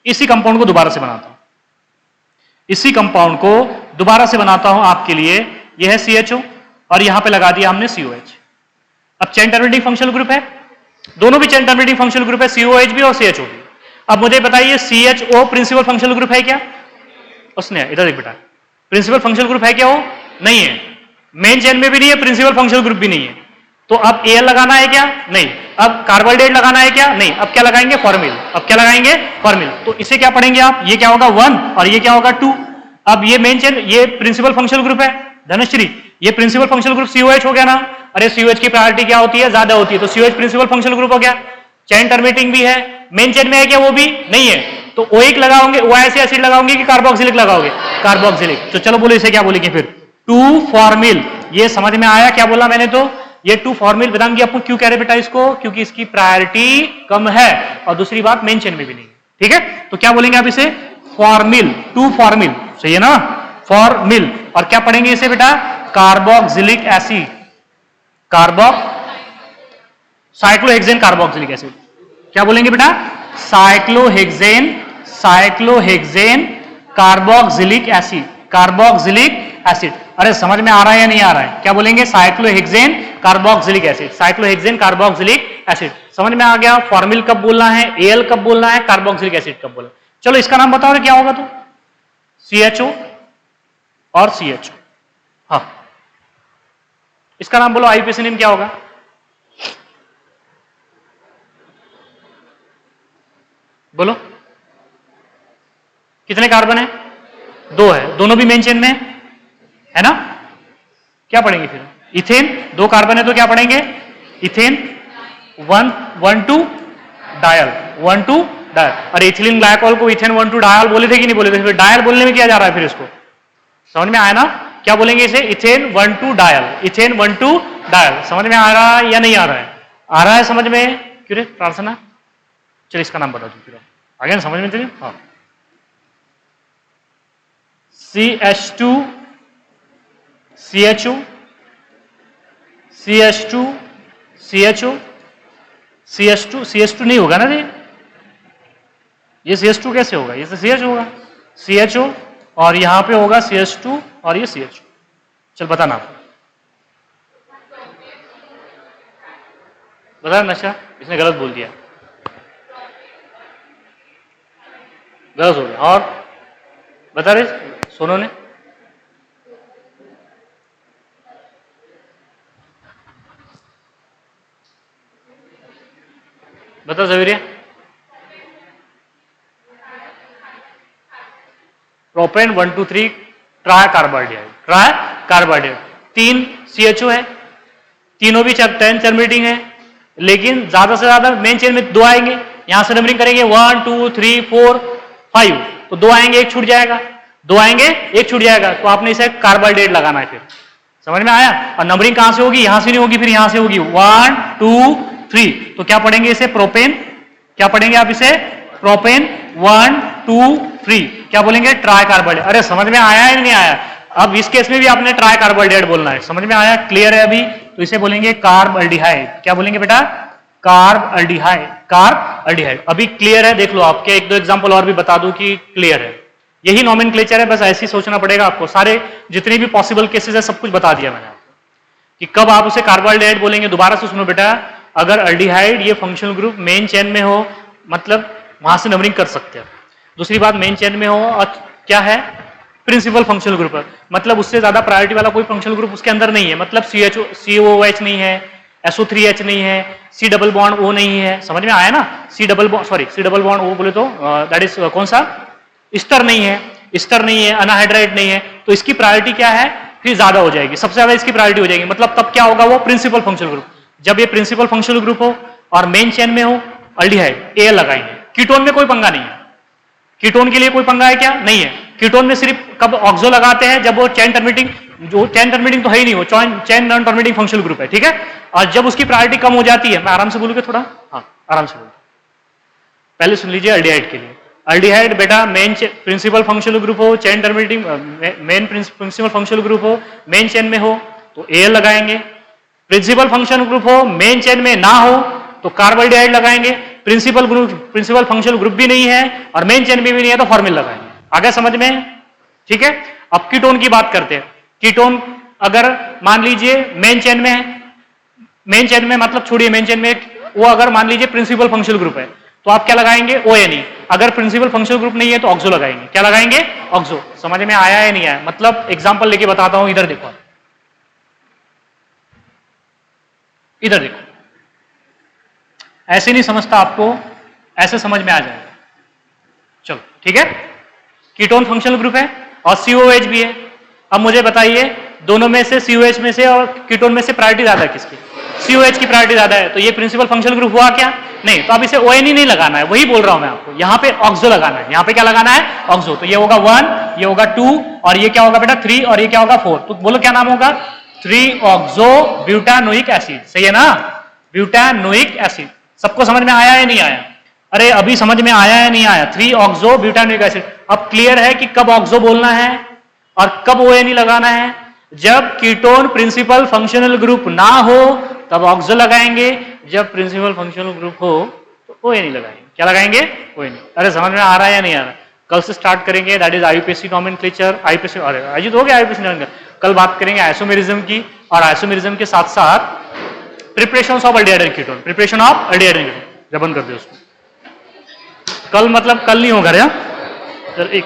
इसी कंपाउंड को दोबारा से बनाता हूं, इसी कंपाउंड को दोबारा से बनाता हूं आपके लिए। यह है CHO और यहां पे लगा दिया हमने COH। अब चेन टर्मिनेटिंग फंक्शनल ग्रुप है, दोनों भी चेन टर्मिनेटिंग फंक्शनल ग्रुप है, COH भी और CHO भी। अब मुझे बताइए CHO प्रिंसिपल फंक्शनल ग्रुप है क्या? उसने, इधर देख बेटा, प्रिंसिपल फंक्शनल ग्रुप है क्या? वो नहीं है। मेन चेन में भी नहीं है, प्रिंसिपल फंक्शनल ग्रुप भी नहीं है। तो अब एल लगाना है क्या? नहीं। अब कार्बल्डिहाइड लगाना है क्या? नहीं। अब क्या लगाएंगे? फॉर्मिल। अब क्या लगाएंगे? फॉर्मिल। तो इसे क्या पढ़ेंगे आप? ये क्या होगा? 1 और ये क्या होगा? 2। अब ये मेन चेन, ये प्रिंसिपल फंक्शनल ग्रुप है धनश्री, ये प्रिंसिपल फंक्शनल ग्रुप COH हो गया ना। अरे COH की प्रायोरिटी क्या होती है? ज्यादा होती है, तो COH प्रिंसिपल फंक्शनल ग्रुप हो गया। चेन टर्मिनेटिंग भी है, मेन चेन में है क्या? वो भी नहीं है। तो OIC लगाओगे, OIC एसिड लगाओगे कि कार्बोक्सिलिक लगाओगे? कार्बोक्सिलिक। तो चलो बोलो इसे क्या बोलेंगे फिर? 2 फॉर्मिल। ये समझ में आया क्या बोला मैंने? तो ये 2 फॉर्मिल बताएंगे आपको। क्यों कह रहे बेटा इसको? क्योंकि इसकी प्रायोरिटी कम है, और दूसरी बात मेन चेन में भी नहीं है। ठीक है, तो क्या बोलेंगे आप इसे? फॉर्मिल। 2 फॉर्मिल, सही है ना? फॉर्मिल। और क्या पढ़ेंगे इसे बेटा? Carboxylic acid. Cyclohexane carboxylic acid. क्या बोलेंगे बेटा? Cyclohexane carboxylic acid. Carboxylic acid. अरे समझ में आ रहा है या नहीं आ रहा है? क्या बोलेंगे? Cyclohexane carboxylic acid. Cyclohexane carboxylic acid. समझ में आ गया? फॉर्मिल कब बोलना है, एल कब बोलना है, कार्बोक्सिलिक एसिड कब बोलना है। चलो इसका नाम बताओ क्या होगा? तो CHO और CHO। हाँ, इसका नाम बोलो। IUPAC नेम क्या होगा? बोलो, कितने कार्बन है? 2 है, दोनों भी मेन चेन में है ना? क्या पढ़ेंगे फिर? इथेन। 2 कार्बन है तो क्या पढ़ेंगे? इथेन। 1,2 dial, 1,2 dial. और इथिलीन ग्लाइकोल को इथेन 1,2 डायल बोले थे कि नहीं बोले थे? फिर डायल बोलने में क्या जा रहा है? फिर इसको समझ में आया ना? क्या बोलेंगे इसे? Ethane 1,2 dial, ethane 1,2 dial. समझ में आ रहा है या नहीं आ रहा है? आ रहा है समझ में? क्यों रे प्रार्थना, चलिए इसका नाम बता दो फिर आ गया ना समझ में? चलिए हाँ, CH2 CHO CH2 CHO CH2 CH2 नहीं होगा ना ये CH2 कैसे होगा? ये तो CH होगा, CHO और यहां पे होगा CH2 और ये CHO। चल बताना आप, बता नशा, इसने गलत बोल दिया, गलत हो गया। और बता रहे सोनू ने? बता Javeria. Propane 1 2 3 tri carbohydrate, tri carbohydrate. 3 CHO है, तीनों भी 10 टर्मिनेटिंग है, लेकिन ज्यादा से ज्यादा मेन चेन में 2 आएंगे। यहां से नंबरिंग करेंगे 1 2 3 4 5, तो 2 आएंगे, 1 छूट जाएगा, 2 आएंगे, 1 छूट जाएगा, तो आपने इसे कार्बोहाइड्रेट लगाना है। फिर समझ में आया? और नंबरिंग कहां से होगी? यहां से नहीं होगी, फिर यहां से होगी 1 2 3। तो क्या पढ़ेंगे इसे? प्रोपेन। क्या पढ़ेंगे आप इसे? प्रोपेन 1 2 3। क्या बोलेंगे? Try carbohydrate. अरे समझ में आया है नहीं आया? अब इस केस में भी आपने ट्राई कार्बोहाइड्रेट बोलना है। समझ में आया? क्लियर है अभी? तो इसे बोलेंगे कार्बल्डिहाइड। क्या बोलेंगे बेटा? कार्बल्डिहाइड, कार्बल्डिहाइड। अभी क्लियर है? देख लो, आपके 1 2 एग्जांपल और भी बता दूं कि क्लियर है। यही नॉमेनक्लेचर है, बस ऐसे ही सोचना पड़ेगा आपको। सारे जितने भी पॉसिबल केसेस है सब कुछ बता दिया मैंने आपको कि कब आप उसे कार्बोहाइड्रेट बोलेंगे। दोबारा से सुनो बेटा, अगर अल्डिहाइड ये फंक्शनल ग्रुप मेन चेन में हो, मतलब वहां से नंबरिंग कर सकते हैं। दूसरी बात, मेन चेन में हो और क्या है? प्रिंसिपल फंक्शनल ग्रुप है, मतलब उससे ज्यादा प्रायोरिटी वाला कोई फंक्शनल ग्रुप उसके अंदर नहीं है। मतलब COOH नहीं है, SO3H नहीं है, C डबल बॉन्ड O नहीं है। समझ में आया ना? C डबल बॉन्ड O बोले तो दैट इज कौन सा? ईस्टर नहीं है, ईस्टर नहीं है, अनाहाइड्राइड नहीं है, तो इसकी प्रायोरिटी क्या है? फिर ज्यादा हो जाएगी, सबसे ज्यादा इसकी प्रायोरिटी हो जाएगी। मतलब तब क्या होगा? वो प्रिंसिपल फंक्शनल ग्रुप। जब ये प्रिंसिपल फंक्शनल ग्रुप हो और मेन चेन में हो, अल्डिहाइड A लगाएंगे। कीटोन में कोई पंगा नहीं है, कीटोन के लिए कोई पंगा है क्या? नहीं है। कीटोन में सिर्फ कब ऑक्सो लगाते हैं? जब वो चेन टर्मिनेटिंग, जो चेन टर्मिनेटिंग तो है ही नहीं, वो chain non terminating functional group है, ठीक है। और जब उसकी प्रायोरिटी कम हो जाती है, मैं आराम से बोलूंगा थोड़ा, हाँ आराम से बोलूंगा, पहले सुन लीजिए अल्डिहाइड के लिए। अल्डिहाइड बेटा मेन प्रिंसिपल फंक्शनल ग्रुप हो, chain terminating main principal functional group हो, मेन चेन में हो तो Al लगाएंगे। प्रिंसिपल फंक्शनल ग्रुप हो, मेन चेन में ना हो तो कार्बोहाइड्रेट लगाएंगे। प्रिंसिपल फंक्शनल ग्रुप भी नहीं है और मेन चेन में भी नहीं है तो फॉर्मिल लगाएंगे। आगे समझ में? ठीक है। अब कीटोन की बात करते हैं। कीटोन अगर मान लीजिए मेन चेन में है, मेन चेन में मतलब छोड़िए मेन चेन में, वो अगर मान लीजिए प्रिंसिपल फंक्शनल ग्रुप है तो आप क्या लगाएंगे? ONE। अगर प्रिंसिपल फंक्शनल ग्रुप नहीं है तो ऑक्सो लगाएंगे। क्या लगाएंगे? ऑक्सो। समझ में आया है नहीं आया? मतलब एग्जांपल लेके बताता हूं, इधर देखो, इधर देखो, ऐसे नहीं समझता आपको, ऐसे समझ में आ जाएगा। चलो ठीक है। कीटोन फंक्शनल ग्रुप है और COH भी है। अब मुझे बताइए दोनों में से, COH में से और कीटोन में से प्रायोरिटी ज्यादा है किसकी? COH की प्रायोरिटी ज्यादा है, तो ये प्रिंसिपल फंक्शनल ग्रुप हुआ क्या? नहीं। तो अब इसे ONE नहीं लगाना है, वही बोल रहा हूं मैं आपको, यहां पे ऑक्सो लगाना है। यहां पे क्या लगाना है? ऑक्सो। तो ये होगा 1, ये होगा 2 और ये क्या होगा बेटा? 3 और ये क्या होगा? 4। तो बोलो क्या नाम होगा? 3 ऑक्सो ब्यूटानोइक एसिड। सही है ना? Butanoic acid. सबको समझ में आया या नहीं आया? अरे अभी समझ में आया या नहीं आया? 3 ऑक्सो ब्यूटानोइक एसिड। अब क्लियर है कि कब ऑक्सो बोलना है और कब ONE लगाना है? जब कीटोन प्रिंसिपल फंक्शनल ग्रुप ना हो तब ऑक्सो लगाएंगे, जब प्रिंसिपल फंक्शनल ग्रुप हो तो ONE लगाएंगे। क्या लगाएंगे? ONE। अरे समझ में आ रहा है या नहीं आ रहा? कल से स्टार्ट करेंगे, that is IUPAC nomenclature. IUPAC, अरे अजीत हो गया IUPAC नॉमेनक्लेचर। कल बात करेंगे आइसोमेरिज्म की, और आइसोमेरिज्म के साथ साथ preparation of aldehyde and ketone, preparation of aldehyde and ketone. जबन कर दे उसको। कल मतलब कल नहीं होगा रे, चल एक